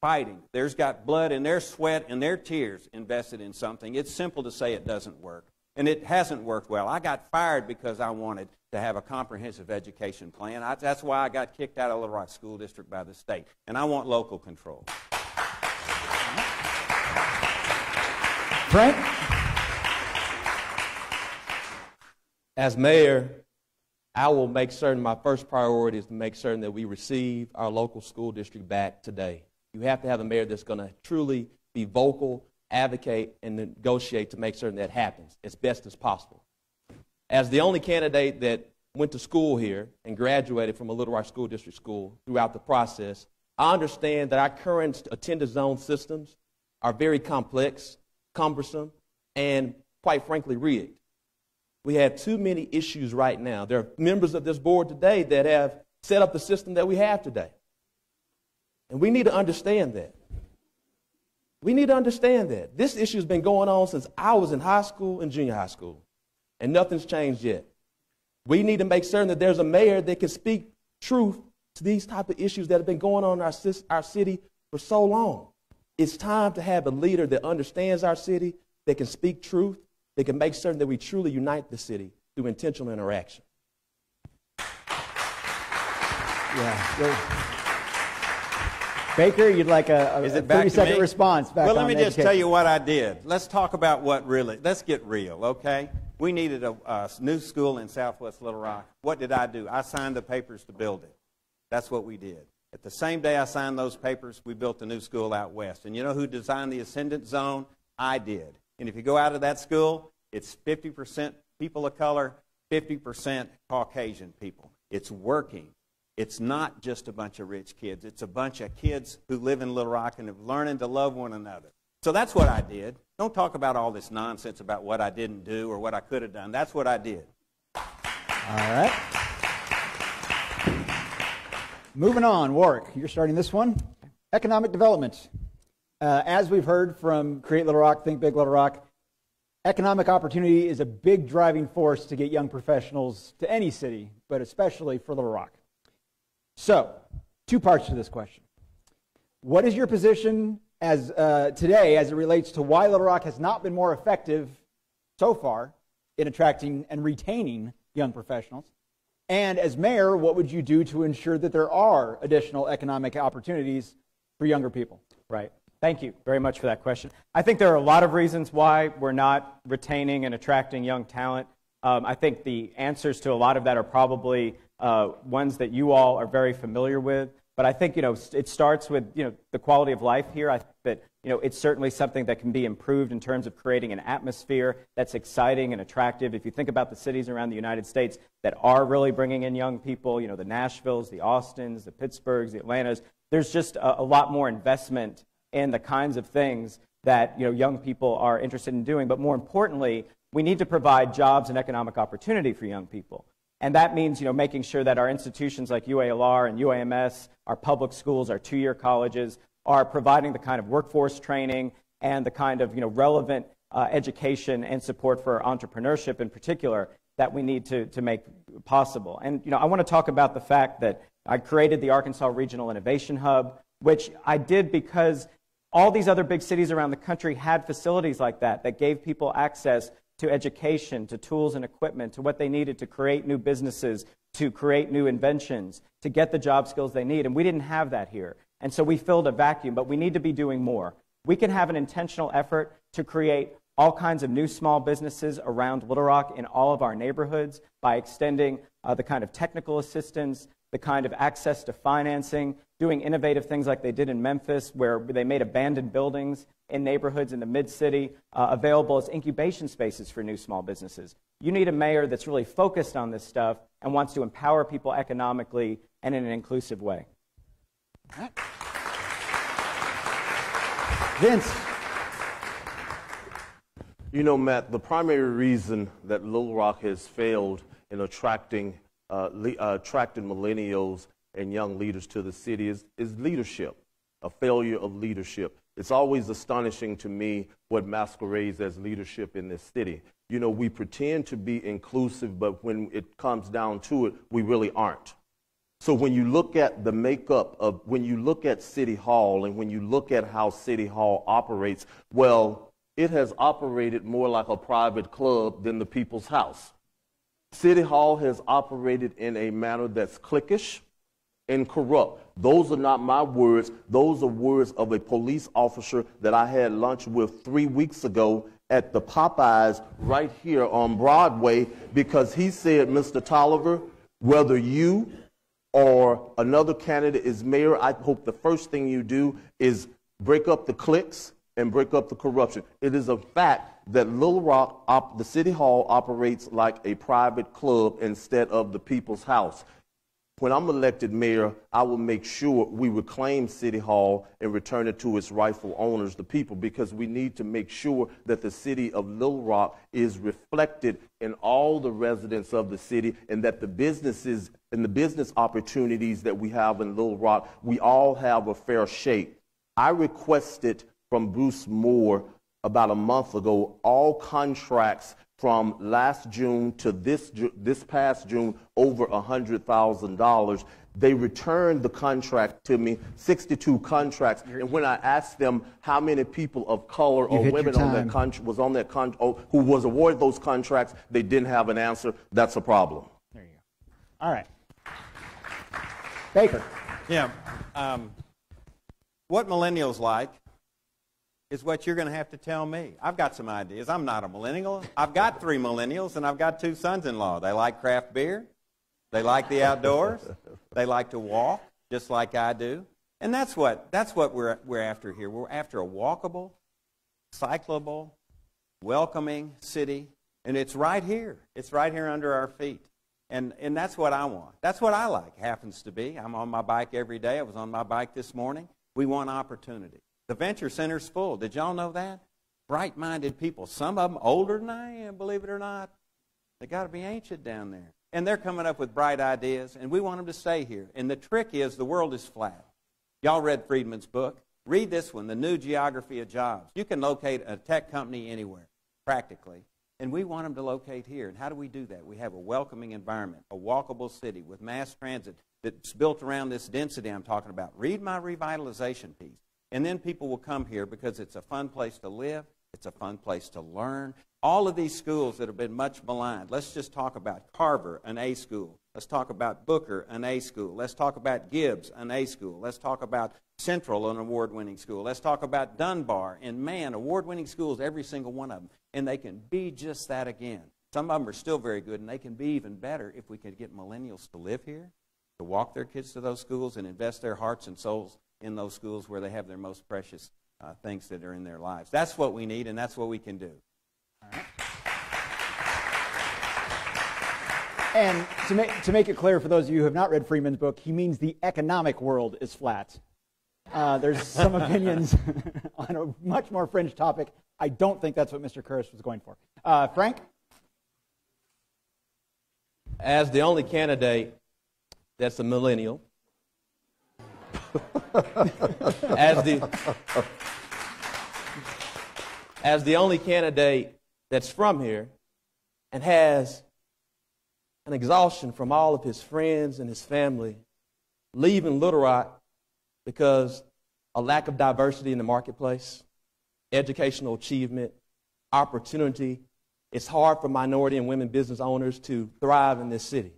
fighting. There's got blood and their sweat and their tears invested in something. It's simple to say it doesn't work. And it hasn't worked well. I got fired because I wanted to have a comprehensive education plan. That's why I got kicked out of Little Rock School District by the state. And I want local control. Frank? As mayor, I will make certain, my first priority is to make certain that we receive our local school district back today. You have to have a mayor that's going to truly be vocal, advocate, and negotiate to make certain that happens as best as possible. As the only candidate that went to school here and graduated from a Little Rock School District school throughout the process, I understand that our current attendance zone systems are very complex, cumbersome, and quite frankly rigged. We have too many issues right now. There are members of this board today that have set up the system that we have today. And we need to understand that. We need to understand that. This issue has been going on since I was in high school and junior high school, and nothing's changed yet. We need to make certain that there's a mayor that can speak truth to these type of issues that have been going on in our city for so long. It's time to have a leader that understands our city, that can speak truth, that can make certain that we truly unite the city through intentional interaction. Yeah. Baker, you'd like a 30-second response back on Well, let me just education. tell you what I did. Let's talk about let's get real, okay? We needed a new school in Southwest Little Rock. What did I do? I signed the papers to build it. That's what we did. At the same day I signed those papers, we built a new school out west. And you know who designed the ascendant zone? I did. And if you go out of that school, it's 50% people of color, 50% Caucasian people. It's working. It's not just a bunch of rich kids. It's a bunch of kids who live in Little Rock and are learning to love one another. So that's what I did. Don't talk about all this nonsense about what I didn't do or what I could have done. That's what I did. All right. Moving on, Warwick, you're starting this one. Economic development. As we've heard from Create Little Rock, Think Big Little Rock, economic opportunity is a big driving force to get young professionals to any city, but especially for Little Rock. So, 2 parts to this question. What is your position as today as it relates to why Little Rock has not been more effective so far in attracting and retaining young professionals? And as mayor, what would you do to ensure that there are additional economic opportunities for younger people? Right. Thank you very much for that question. I think there are a lot of reasons why we're not retaining and attracting young talent. I think the answers to a lot of that are probably ones that you all are very familiar with. But I think, it starts with, the quality of life here. I think that, it's certainly something that can be improved in terms of creating an atmosphere that's exciting and attractive. If you think about the cities around the United States that are really bringing in young people, the Nashvilles, the Austins, the Pittsburghs, the Atlantas, there's just a lot more investment in the kinds of things that, young people are interested in doing. But more importantly, we need to provide jobs and economic opportunity for young people. And that means, making sure that our institutions like UALR and UAMS, our public schools, our 2-year colleges, are providing the kind of workforce training and the kind of, relevant education and support for entrepreneurship in particular that we need to make possible. And I want to talk about the fact that I created the Arkansas Regional Innovation Hub, which I did because all these other big cities around the country had facilities like that gave people access to education, to tools and equipment, to what they needed to create new businesses, to create new inventions, to get the job skills they need. And we didn't have that here. And so we filled a vacuum, but we need to be doing more. We can have an intentional effort to create all kinds of new small businesses around Little Rock in all of our neighborhoods by extending the kind of technical assistance, the kind of access to financing, doing innovative things like they did in Memphis, where they made abandoned buildings in neighborhoods in the mid-city available as incubation spaces for new small businesses. You need a mayor that's really focused on this stuff and wants to empower people economically and in an inclusive way. Vince. Matt, the primary reason that Little Rock has failed in attracting millennials and young leaders to the city is leadership, a failure of leadership. It's always astonishing to me what masquerades as leadership in this city. We pretend to be inclusive, but when it comes down to it, we really aren't. So when you look at the makeup of, when you look at City Hall and when you look at how City Hall operates, well, it has operated more like a private club than the people's house. City Hall has operated in a manner that's cliquish and corrupt. Those are not my words. Those are words of a police officer that I had lunch with 3 weeks ago at the Popeyes right here on Broadway, because he said, Mr. Tolliver, whether you or another candidate is mayor, I hope the first thing you do is break up the cliques and break up the corruption. It is a fact that Little Rock, the City Hall operates like a private club instead of the people's house. When I'm elected mayor, I will make sure we reclaim City Hall and return it to its rightful owners, the people, because we need to make sure that the city of Little Rock is reflected in all the residents of the city, and that the businesses and the business opportunities that we have in Little Rock, we all have a fair shake. I requested from Bruce Moore about a month ago all contracts from last June to this past June over $100,000. They returned the contract to me, 62 contracts. And when I asked them how many people of color or women on that who was awarded those contracts, they didn't have an answer. That's a problem. There you go. All right. Baker. Yeah. What millennials like is what you're going to have to tell me. I've got some ideas. I'm not a millennial. I've got 3 millennials, and I've got 2 sons-in-law. They like craft beer. They like the outdoors. They like to walk, just like I do. And that's what we're after here. We're after a walkable, cyclable, welcoming city, and it's right here. It's right here under our feet. And that's what I want. That's what I like, happens to be. I'm on my bike every day. I was on my bike this morning. We want opportunity. The Venture Center's full. Did y'all know that? Bright-minded people. Some of them older than I am, believe it or not. They got to be ancient down there. And they're coming up with bright ideas, and we want them to stay here. And the trick is the world is flat. Y'all read Friedman's book. Read this one, The New Geography of Jobs. You can locate a tech company anywhere, practically. And we want them to locate here. And how do we do that? We have a welcoming environment, a walkable city with mass transit that's built around this density I'm talking about. Read my revitalization piece. And then people will come here because it's a fun place to live. It's a fun place to learn. All of these schools that have been much maligned. Let's just talk about Carver, an A school. Let's talk about Booker, an A school. Let's talk about Gibbs, an A school. Let's talk about Central, an award-winning school. Let's talk about Dunbar and Man, award-winning schools, every single one of them. And they can be just that again. Some of them are still very good, and they can be even better if we could get millennials to live here, to walk their kids to those schools and invest their hearts and souls in those schools where they have their most precious things that are in their lives. That's what we need, and that's what we can do. All right. And to make it clear for those of you who have not read Friedman's book, he means the economic world is flat. There's some opinions on a much more fringe topic. I don't think that's what Mr. Curris was going for. Frank? As the only candidate that's a millennial, as the only candidate that's from here and has an exhaustion from all of his friends and his family leaving Little Rock because a lack of diversity in the marketplace, educational achievement, opportunity. It's hard for minority and women business owners to thrive in this city.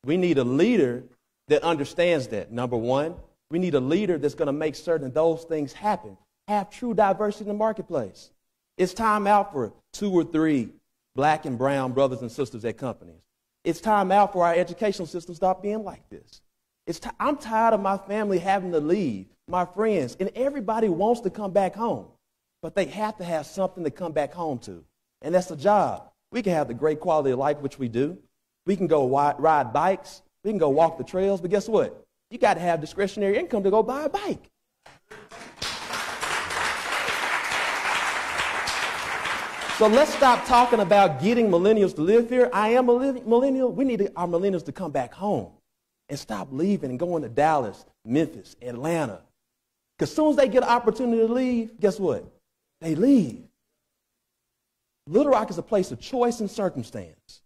We need a leader that understands that. Number one, we need a leader that's going to make certain those things happen. Have true diversity in the marketplace. It's time out for 2 or 3 black and brown brothers and sisters at companies. It's time out for our educational system to stop being like this. I'm tired of my family having to leave, my friends, and everybody wants to come back home, but they have to have something to come back home to, and that's a job. We can have the great quality of life, which we do. We can go ride bikes. We can go walk the trails, but guess what? You got to have discretionary income to go buy a bike. So let's stop talking about getting millennials to live here. I am a millennial. We need our millennials to come back home and stop leaving and going to Dallas, Memphis, Atlanta. Because as soon as they get an opportunity to leave, guess what? They leave. Little Rock is a place of choice and circumstance.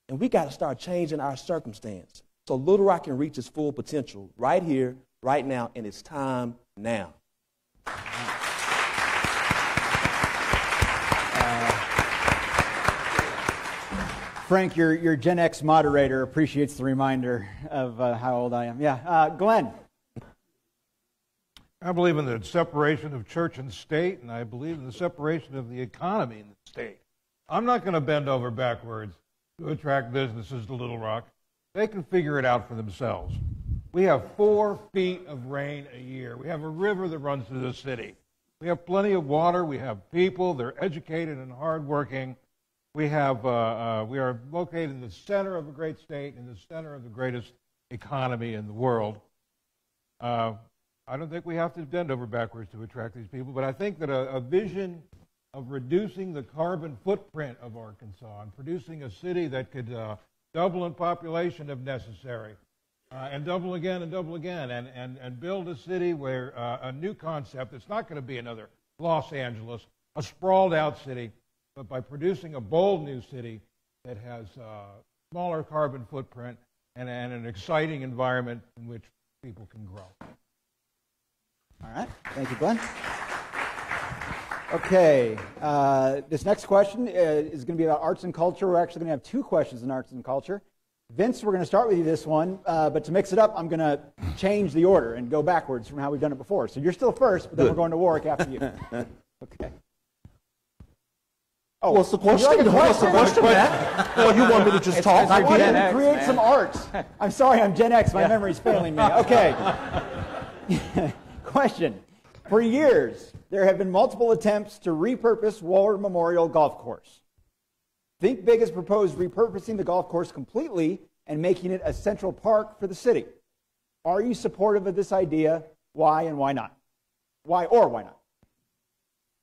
And we got to start changing our circumstance so Little Rock can reach its full potential right here, right now, and it's time now. Frank, your Gen X moderator appreciates the reminder of how old I am. Yeah, Glenn. I believe in the separation of church and state, and I believe in the separation of the economy in the state. I'm not going to bend over backwards to attract businesses to Little Rock. They can figure it out for themselves. We have 4 feet of rain a year. We have a river that runs through the city. We have plenty of water. We have people. They're educated and hardworking. We are located in the center of a great state, in the center of the greatest economy in the world. I don't think we have to bend over backwards to attract these people, but I think that a vision of reducing the carbon footprint of Arkansas and producing a city that could double in population if necessary, and double again and build a city where a new concept, it's not going to be another Los Angeles, a sprawled out city, but by producing a bold new city that has smaller carbon footprint and an exciting environment in which people can grow. All right. Thank you, Glenn. Okay. This next question is going to be about arts and culture. We're actually going to have 2 questions in arts and culture. Vince, we're going to start with you this one, but to mix it up, I'm going to change the order and go backwards from how we've done it before. So you're still first, but then we're going to Warwick after you. Okay. Oh, what's the question? What's the question, Matt? Well, you want me to just talk? I want to create some art. I'm sorry, I'm Gen X. My memory's failing me. Okay. Question. For years, there have been multiple attempts to repurpose War Memorial Golf Course. Think Big has proposed repurposing the golf course completely and making it a central park for the city. Are you supportive of this idea? Why and why not? Why or why not?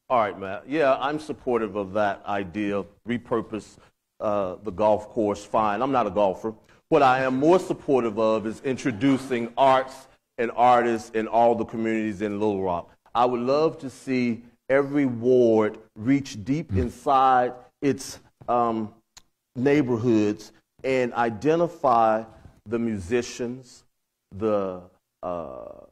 All right, Matt. Yeah, I'm supportive of that idea, repurpose the golf course. Fine. I'm not a golfer. What I am more supportive of is introducing arts and artists in all the communities in Little Rock. I would love to see every ward reach deep inside its neighborhoods and identify the musicians, the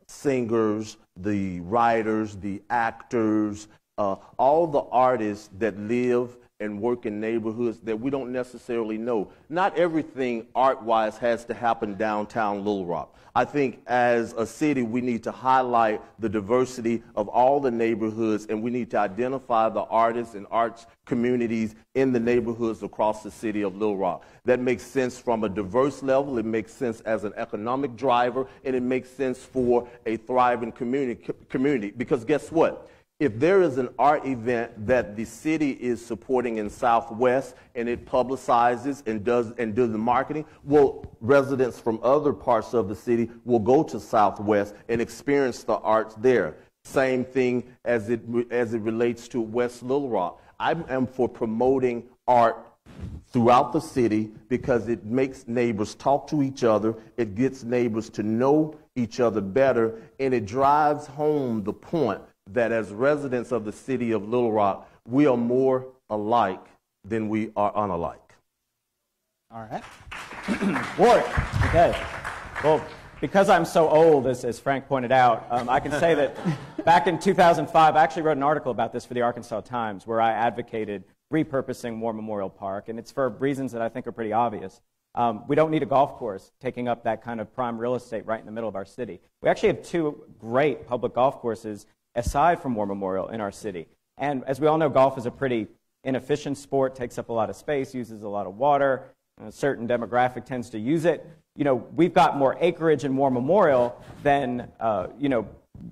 singers, the writers, the actors, all the artists that live and work in neighborhoods that we don't necessarily know. Not everything art-wise has to happen downtown Little Rock. I think as a city, we need to highlight the diversity of all the neighborhoods, and we need to identify the artists and arts communities in the neighborhoods across the city of Little Rock. That makes sense from a diverse level, it makes sense as an economic driver, and it makes sense for a thriving community. Because guess what? If there is an art event that the city is supporting in Southwest and it publicizes and does the marketing, well, residents from other parts of the city will go to Southwest and experience the arts there. Same thing as it relates to West Little Rock. I am for promoting art throughout the city because it makes neighbors talk to each other, it gets neighbors to know each other better, and it drives home the point that as residents of the city of Little Rock, we are more alike than we are unalike. All right. Warwick. Okay. Well, because I'm so old, as Frank pointed out, I can say that back in 2005, I actually wrote an article about this for the Arkansas Times where I advocated repurposing War Memorial Park, and it's for reasons that I think are pretty obvious. We don't need a golf course taking up that kind of prime real estate right in the middle of our city. We actually have two great public golf courses aside from War Memorial in our city. And as we all know, golf is a pretty inefficient sport, takes up a lot of space, uses a lot of water, and a certain demographic tends to use it. You know, we've got more acreage in War Memorial than,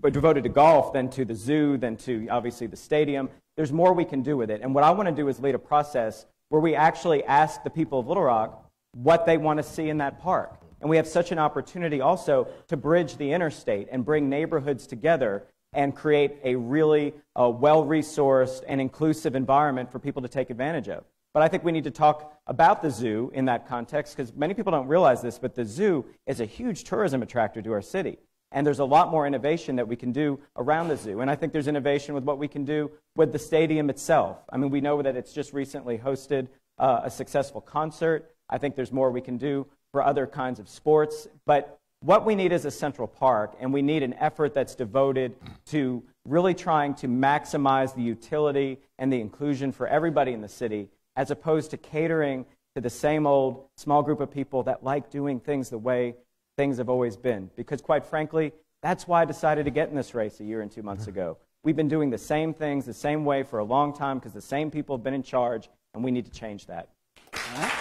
devoted to golf than to the zoo, than to, obviously, the stadium. There's more we can do with it. And what I want to do is lead a process where we actually ask the people of Little Rock what they want to see in that park. And we have such an opportunity also to bridge the interstate and bring neighborhoods together and create a really well-resourced and inclusive environment for people to take advantage of. But I think we need to talk about the zoo in that context, because many people don't realize this, but the zoo is a huge tourism attractor to our city. And there's a lot more innovation that we can do around the zoo. And I think there's innovation with what we can do with the stadium itself. I mean, we know that it's just recently hosted a successful concert. I think there's more we can do for other kinds of sports. But what we need is a central park, and we need an effort that's devoted to really trying to maximize the utility and the inclusion for everybody in the city, as opposed to catering to the same old small group of people that like doing things the way things have always been. Because quite frankly, that's why I decided to get in this race a year and 2 months ago. We've been doing the same things the same way for a long time because the same people have been in charge, and we need to change that. All right.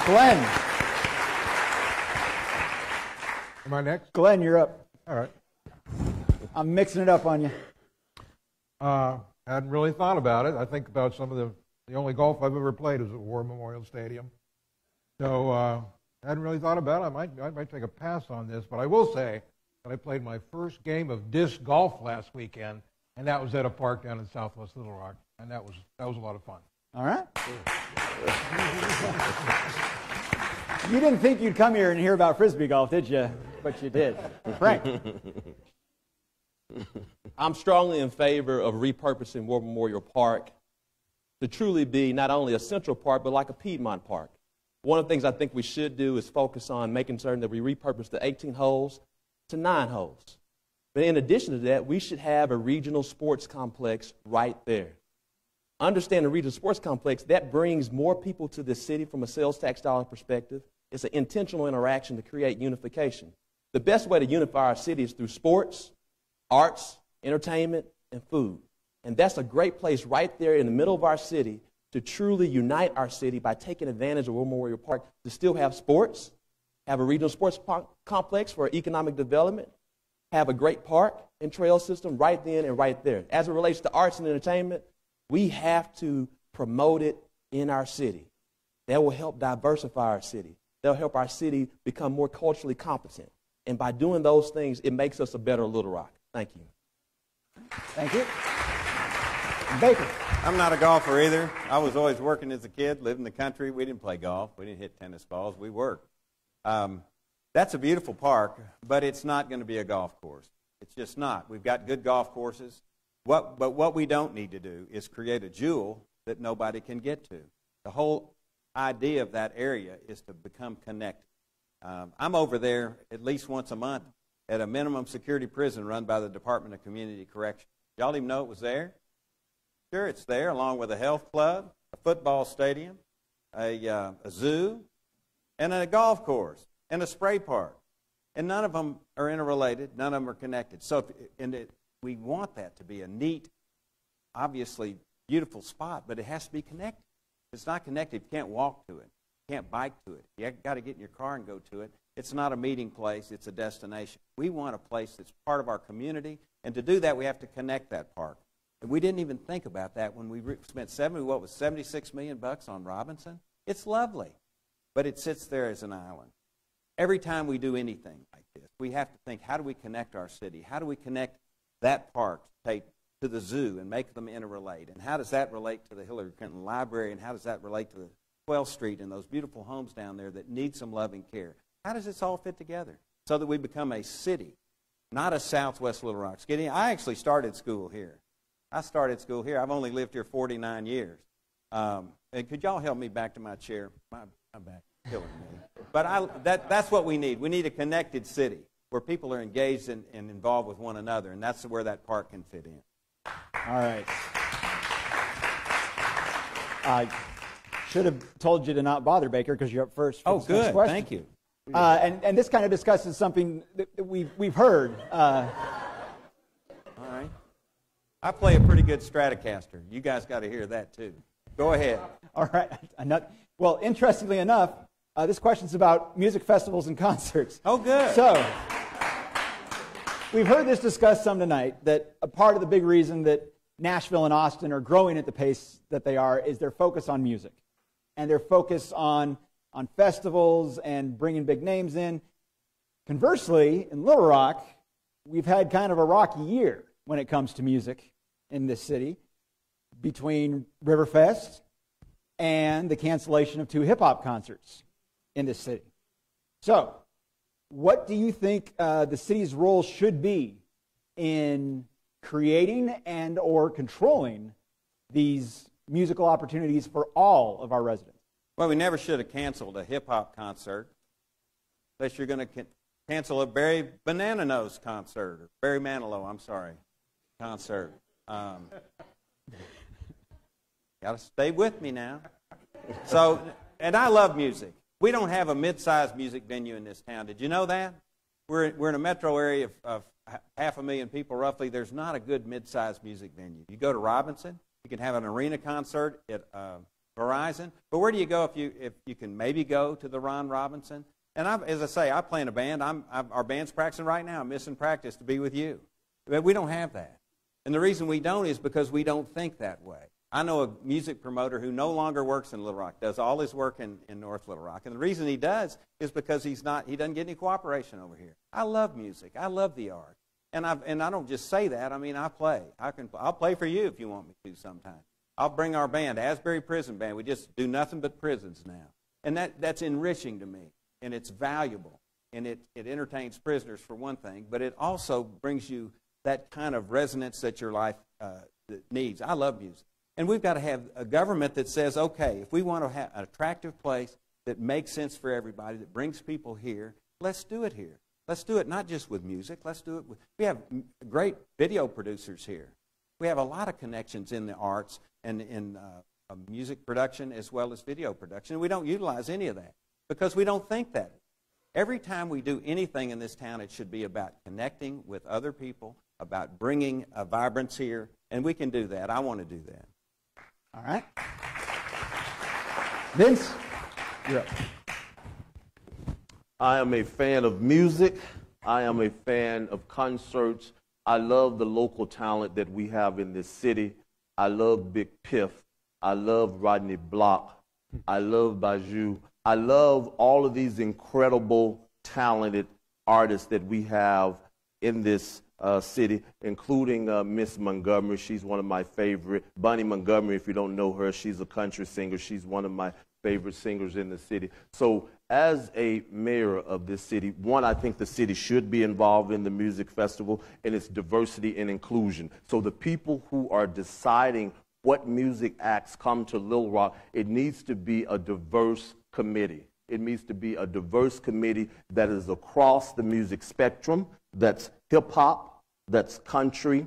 Glenn. Am I next? Glenn, you're up. All right. I'm mixing it up on you. Hadn't really thought about it. I think about some of the only golf I've ever played is at War Memorial Stadium. So hadn't really thought about it. I might take a pass on this, but I will say that I played my first game of disc golf last weekend, and that was at a park down in Southwest Little Rock, and that was a lot of fun. All right. You didn't think you'd come here and hear about Frisbee golf, did you? But you did. Frank. I'm strongly in favor of repurposing War Memorial Park to truly be not only a central park, but like a Piedmont Park. One of the things I think we should do is focus on making certain that we repurpose the 18 holes to 9 holes. But in addition to that, we should have a regional sports complex right there. Understand the regional sports complex, that brings more people to the city from a sales tax dollar perspective. It's an intentional interaction to create unification. The best way to unify our city is through sports, arts, entertainment, and food. And that's a great place right there in the middle of our city to truly unite our city by taking advantage of War Memorial Park to still have sports, have a regional sports complex for economic development, have a great park and trail system right then and right there. As it relates to arts and entertainment, we have to promote it in our city. That will help diversify our city. That will help our city become more culturally competent. And by doing those things, it makes us a better Little Rock. Thank you. Thank you. Baker. I'm not a golfer either. I was always working as a kid, lived in the country. We didn't play golf. We didn't hit tennis balls. We worked. That's a beautiful park, but it's not going to be a golf course. It's just not. We've got good golf courses. But what we don't need to do is create a jewel that nobody can get to. The whole idea of that area is to become connected. I'm over there at least once a month at a minimum security prison run by the Department of Community Corrections. Y'all even know it was there? Sure, it's there, along with a health club, a football stadium, a zoo, and a golf course, and a spray park. And none of them are interrelated. None of them are connected. So we want that to be a neat, obviously beautiful spot, but it has to be connected. If it's not connected, you can't walk to it. You can't bike to it. You got to get in your car and go to it. It's not a meeting place. It's a destination. We want a place that's part of our community, and to do that, we have to connect that park. And we didn't even think about that when we spent $76 million on Robinson. It's lovely, but it sits there as an island. Every time we do anything like this, we have to think, how do we connect our city? How do we connect that park to the zoo and make them interrelate? And how does that relate to the Hillary Clinton Library? And how does that relate to the 12th Street and those beautiful homes down there that need some loving care? How does this all fit together so that we become a city not a Southwest Little Rock. I actually started school here. I started school here. I've only lived here 49 years. And could y'all help me back to my chair? My back is killing me. But that's what we need. We need a connected city where people are engaged and involved with one another, and that's where that park can fit in. All right. I should have told you to not bother, Baker, because you're up first. For Oh, this next good. question. Thank you. And this kind of discusses something that we've heard. All right. I play a pretty good Stratocaster. You guys got to hear that, too. Go ahead. All right. Well, interestingly enough, this question's about music festivals and concerts. Oh, good. So, we've heard this discussed some tonight, that a part of the big reason that Nashville and Austin are growing at the pace that they are is their focus on music. And their focus on festivals and bringing big names in. Conversely, in Little Rock, we've had kind of a rocky year when it comes to music in this city, between Riverfest and the cancellation of 2 hip-hop concerts in this city. So, what do you think the city's role should be in creating and or controlling these musical opportunities for all of our residents? Well, we never should have canceled a hip-hop concert unless you're going to cancel a Barry Banana Nose concert, or Barry Manilow, concert. Got to stay with me now. So, and I love music. We don't have a mid-sized music venue in this town. Did you know that? We're in a metro area of 500,000 people roughly. There's not a good mid-sized music venue. You go to Robinson, you can have an arena concert at Verizon. But where do you go if you can maybe go to the Ron Robinson? And as I say, I play in a band. Our band's practicing right now. I'm missing practice to be with you. But we don't have that. And the reason we don't is because we don't think that way. I know a music promoter who no longer works in Little Rock, does all his work in North Little Rock. And the reason he does is because he doesn't get any cooperation over here. I love music. I love the art. And I don't just say that. I mean, I play. I'll play for you if you want me to sometime. I'll bring our band, Asbury Prison Band. We just do nothing but prisons now. And that's enriching to me. And it's valuable. And it entertains prisoners for one thing, but it also brings you that kind of resonance that your life needs. I love music. And we've got to have a government that says, okay, if we want to have an attractive place that makes sense for everybody, that brings people here, let's do it here. Let's do it not just with music. Let's do it with, we have great video producers here. We have a lot of connections in the arts and in music production as well as video production. And we don't utilize any of that because we don't think that. Every time we do anything in this town, it should be about connecting with other people, about bringing a vibrance here, and we can do that. I want to do that. All right. Vince, you're up. I am a fan of music. I am a fan of concerts. I love the local talent that we have in this city. I love Big Piff. I love Rodney Block. I love Bajou. I love all of these incredible, talented artists that we have in this city, including Miss Montgomery. She's one of my favorite. Bunny Montgomery, if you don't know her, she's a country singer. She's one of my favorite singers in the city. So as a mayor of this city, one, I think the city should be involved in the music festival and its diversity and inclusion. So the people who are deciding what music acts come to Little Rock, it needs to be a diverse committee. It needs to be a diverse committee that is across the music spectrum, that's hip-hop, that's country,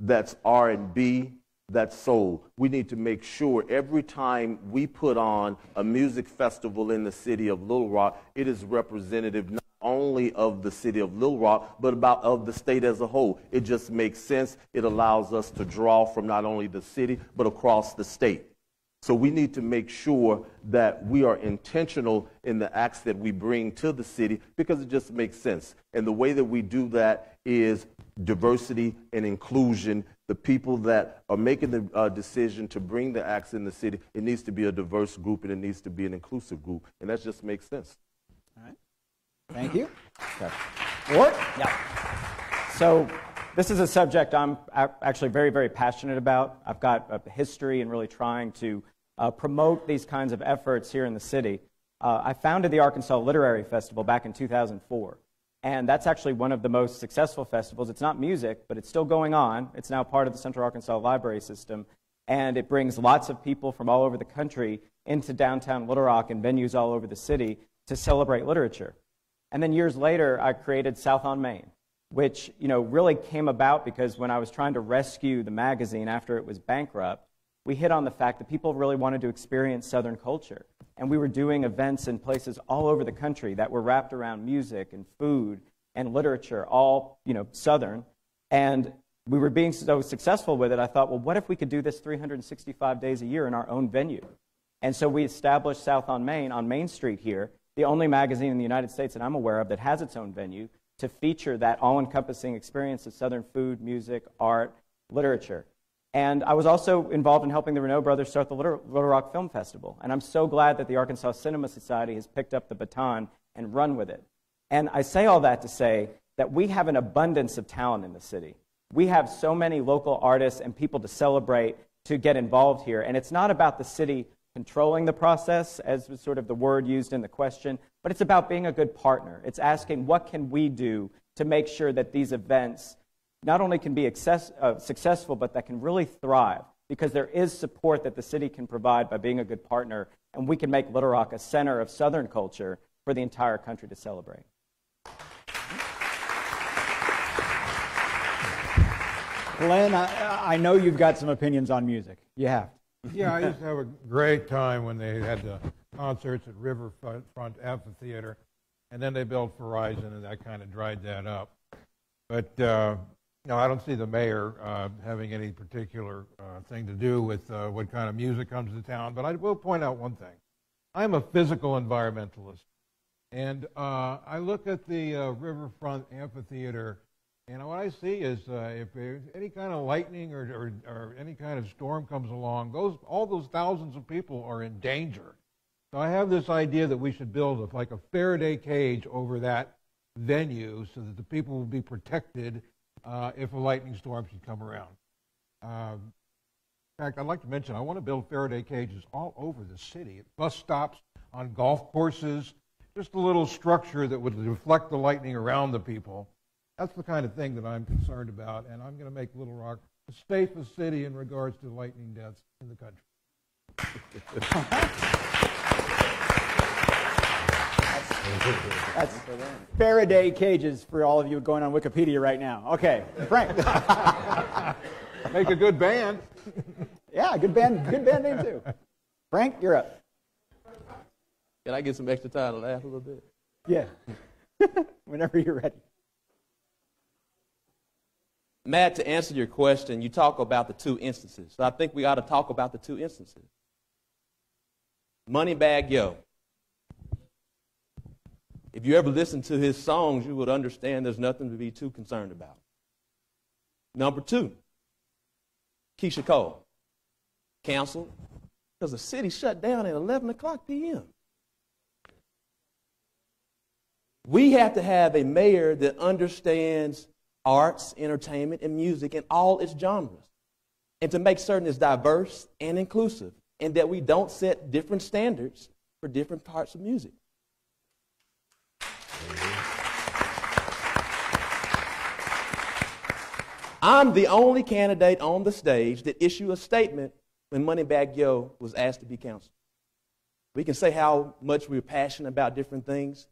that's R&B, that's soul. We need to make sure every time we put on a music festival in the city of Little Rock, it is representative not only of the city of Little Rock, but of the state as a whole. It just makes sense. It allows us to draw from not only the city, but across the state. So we need to make sure that we are intentional in the acts that we bring to the city because it just makes sense. And the way that we do that is diversity and inclusion. The people that are making the decision to bring the acts in the city, it needs to be a diverse group and it needs to be an inclusive group. And that just makes sense. All right. Thank you. Okay. Ward? Yeah. So this is a subject I'm actually very, very passionate about. I've got a history in really trying to promote these kinds of efforts here in the city. I founded the Arkansas Literary Festival back in 2004. And that's actually one of the most successful festivals. It's not music, but it's still going on. It's now part of the Central Arkansas Library System. And it brings lots of people from all over the country into downtown Little Rock and venues all over the city to celebrate literature. And then years later, I created South on Main, which really came about because when I was trying to rescue the magazine after it was bankrupt, we hit on the fact that people really wanted to experience Southern culture. And we were doing events in places all over the country that were wrapped around music and food and literature, all Southern. And we were being so successful with it, I thought, well, what if we could do this 365 days a year in our own venue? And so we established South on Main Street here, the only magazine in the United States that I'm aware of that has its own venue to feature that all-encompassing experience of Southern food, music, art, literature. And I was also involved in helping the Renault brothers start the Little Rock Film Festival. And I'm so glad that the Arkansas Cinema Society has picked up the baton and run with it. And I say all that to say that we have an abundance of talent in the city. We have so many local artists and people to celebrate, to get involved here. And it's not about the city controlling the process, as was sort of the word used in the question, but it's about being a good partner. It's asking, what can we do to make sure that these events not only can be successful, but that can really thrive, because there is support that the city can provide by being a good partner, and we can make Little Rock a center of Southern culture for the entire country to celebrate. Glenn, I know you've got some opinions on music. You have. Yeah, I used to have a great time when they had the concerts at Riverfront Amphitheater, and then they built Verizon, and that kind of dried that up. But I don't see the mayor having any particular thing to do with what kind of music comes to town. But I will point out one thing. I'm a physical environmentalist, and I look at the Riverfront Amphitheater, and what I see is if any kind of lightning or any kind of storm comes along, all those thousands of people are in danger. So I have this idea that we should build like a Faraday cage over that venue so that the people will be protected if a lightning storm should come around. In fact, I'd like to mention I want to build Faraday cages all over the city, at bus stops, on golf courses, just a little structure that would deflect the lightning around the people. That's the kind of thing that I'm concerned about, and I'm going to make Little Rock the safest city in regards to lightning deaths in the country. That's Faraday cages for all of you going on Wikipedia right now. Okay, Frank. Make a good band. Yeah, good band name too. Frank, you're up. Can I get some extra time to laugh a little bit? Yeah. Whenever you're ready. Matt, to answer your question, you talk about the two instances. So I think we ought to talk about the two instances. Moneybag Yo. If you ever listen to his songs, you would understand there's nothing to be too concerned about. Number two, Keisha Cole. Canceled because the city shut down at 11 o'clock p.m. We have to have a mayor that understands arts, entertainment, and music in all its genres, and to make certain it's diverse and inclusive, and that we don't set different standards for different parts of music. I'm the only candidate on the stage that issued a statement when Moneybag Yo was asked to be canceled. We can say how much we're passionate about different things,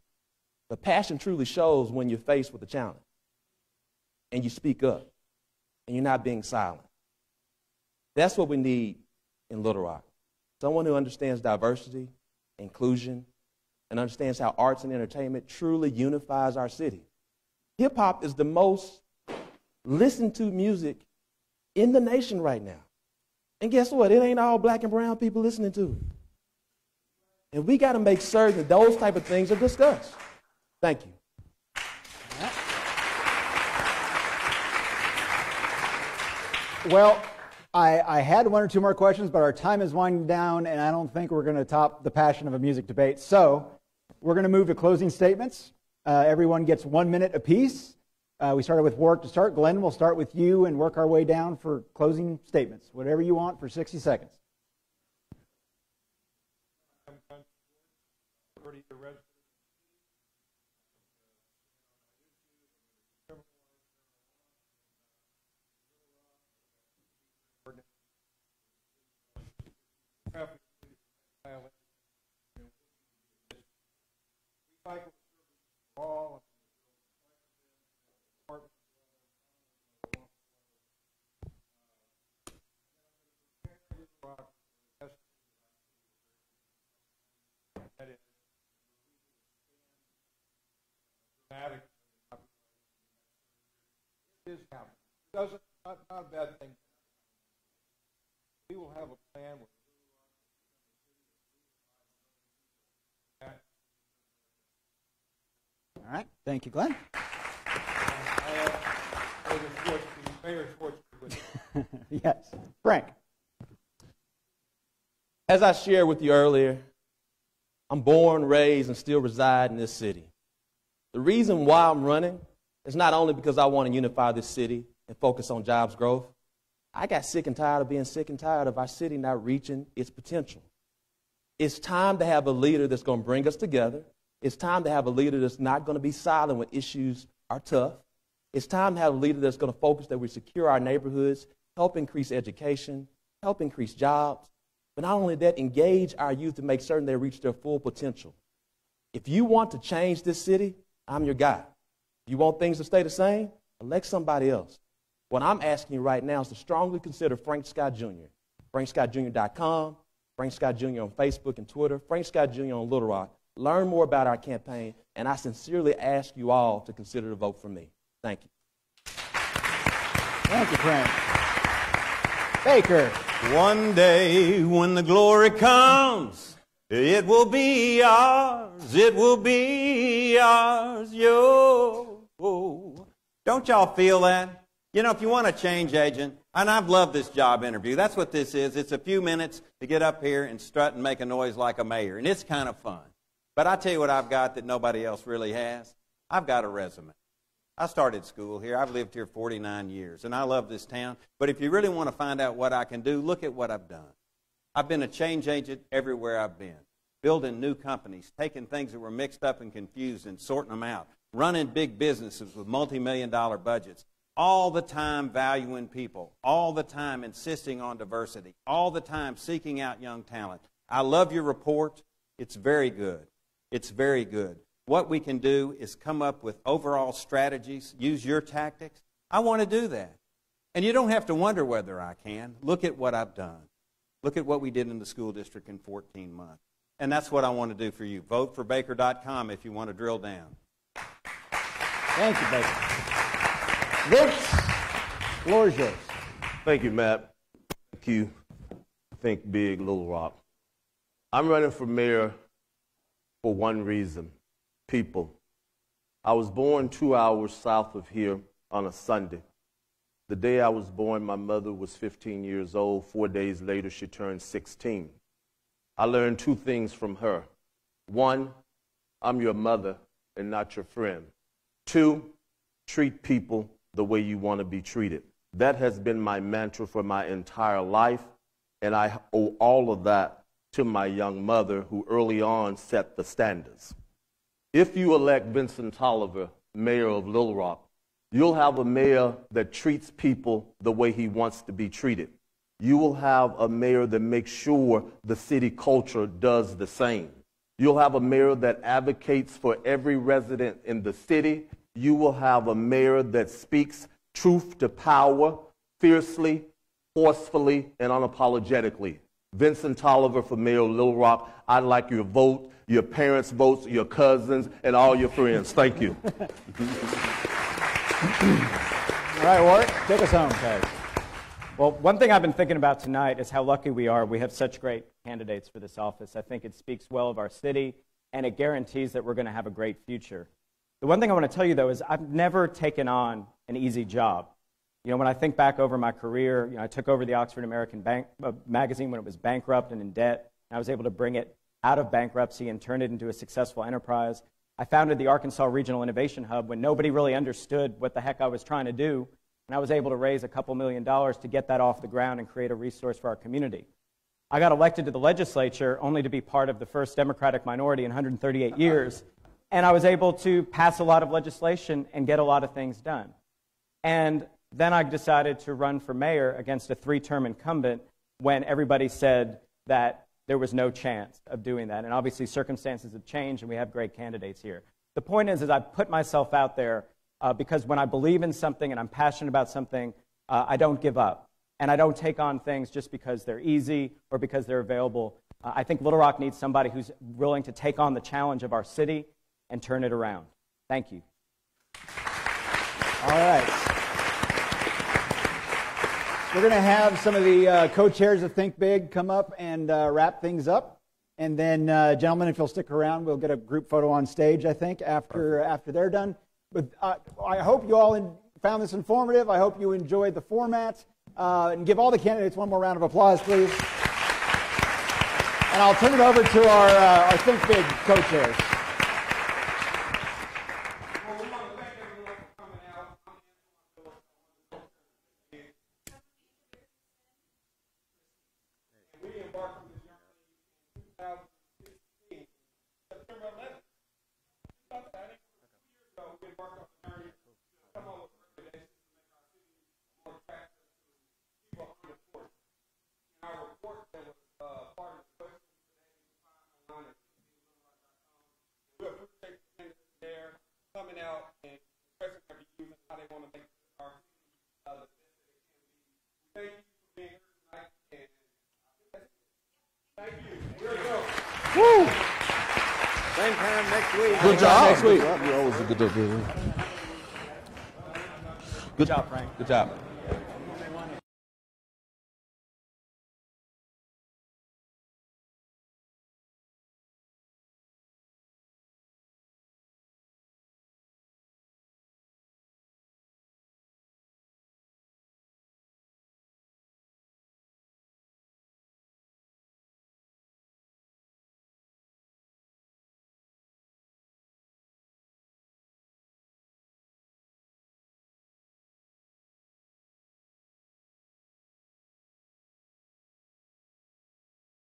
but passion truly shows when you're faced with a challenge and you speak up and you're not being silent. That's what we need in Little Rock. Someone who understands diversity, inclusion, and understands how arts and entertainment truly unifies our city. Hip-hop is the most listened to music in the nation right now. And guess what? It ain't all black and brown people listening to it. And we got to make certain that those type of things are discussed. Thank you. Well, I had one or two more questions, but our time is winding down, and I don't think we're going to top the passion of a music debate. So we're going to move to closing statements. Everyone gets 1 minute apiece. We started with Warwick to start. Glenn, we'll start with you and work our way down for closing statements. Whatever you want for 60 seconds. traffic violation. Recycle for all. That is dramatic. It is happening. It doesn't, not a bad thing. We will have a plan with All right. Thank you, Glenn. Mayor Schwartz with you. Yes. Frank. As I shared with you earlier, I'm born, raised, and still reside in this city. The reason why I'm running is not only because I want to unify this city and focus on jobs growth. I got sick and tired of being sick and tired of our city not reaching its potential. It's time to have a leader that's going to bring us together. It's time to have a leader that's not going to be silent when issues are tough. It's time to have a leader that's going to focus that we secure our neighborhoods, help increase education, help increase jobs, but not only that, engage our youth to make certain they reach their full potential. If you want to change this city, I'm your guy. You want things to stay the same? Elect somebody else. What I'm asking you right now is to strongly consider Frank Scott Jr. FrankScottJr.com, Frank Scott Jr. on Facebook and Twitter, Frank Scott Jr. on Little Rock. Learn more about our campaign, and I sincerely ask you all to consider to vote for me. Thank you. Thank you, Frank. Baker. One day when the glory comes, it will be ours, it will be ours, yo. Don't y'all feel that? You know, if you want a change agent, and I've loved this job interview, that's what this is. It's a few minutes to get up here and strut and make a noise like a mayor, and it's kind of fun. But I tell you what I've got that nobody else really has. I've got a resume. I started school here. I've lived here 49 years, and I love this town. But if you really want to find out what I can do, look at what I've done. I've been a change agent everywhere I've been, building new companies, taking things that were mixed up and confused and sorting them out, running big businesses with multi-million-dollar budgets, all the time valuing people, all the time insisting on diversity, all the time seeking out young talent. I love your report. It's very good. It's very good. What we can do is come up with overall strategies, use your tactics. I want to do that. And you don't have to wonder whether I can. Look at what I've done. Look at what we did in the school district in 14 months. And that's what I want to do for you. Vote for Baker.com if you want to drill down. Thank you, Baker. Vince, floor is yours. Thank you, Matt. Thank you. Think Big, Little Rock. I'm running for mayor for one reason. People. I was born 2 hours south of here on a Sunday. The day I was born, my mother was 15 years old. 4 days later, she turned 16. I learned two things from her. One, I'm your mother and not your friend. Two, treat people the way you want to be treated. That has been my mantra for my entire life, and I owe all of that to my young mother, who early on set the standards. If you elect Vincent Tolliver, mayor of Little Rock, you'll have a mayor that treats people the way he wants to be treated. You will have a mayor that makes sure the city culture does the same. You'll have a mayor that advocates for every resident in the city. You will have a mayor that speaks truth to power, fiercely, forcefully, and unapologetically. Vincent Tolliver for mayor of Little Rock. I'd like your vote, your parents' votes, your cousins, and all your friends. Thank you. All right, Warwick, take us home. Okay. Well, one thing I've been thinking about tonight is how lucky we are. We have such great candidates for this office. I think it speaks well of our city, and it guarantees that we're going to have a great future. The one thing I want to tell you, though, is I've never taken on an easy job. You know, when I think back over my career, I took over the Oxford American magazine when it was bankrupt and in debt. And I was able to bring it out of bankruptcy and turn it into a successful enterprise. I founded the Arkansas Regional Innovation Hub when nobody really understood what the heck I was trying to do. And I was able to raise a couple $1 million to get that off the ground and create a resource for our community. I got elected to the legislature only to be part of the first Democratic minority in 138 years. And I was able to pass a lot of legislation and get a lot of things done. And then I decided to run for mayor against a 3-term incumbent when everybody said that there was no chance of doing that. And obviously circumstances have changed and we have great candidates here. The point is I put myself out there because when I believe in something and I'm passionate about something, I don't give up. And I don't take on things just because they're easy or because they're available. I think Little Rock needs somebody who's willing to take on the challenge of our city and turn it around. Thank you. All right. We're going to have some of the co-chairs of Think Big come up and wrap things up. And then, gentlemen, if you'll stick around, we'll get a group photo on stage, I think, after they're done. But I hope you all found this informative. I hope you enjoyed the format. And give all the candidates one more round of applause, please. And I'll turn it over to our Think Big co-chairs. Coming out and expressing their views and how they want to make our city the best that it can be. Thank you for being here tonight, and thank you. Here we go. Woo! Same time next week. Good job. Next week. You always do a good job. Good job, Frank. Good job.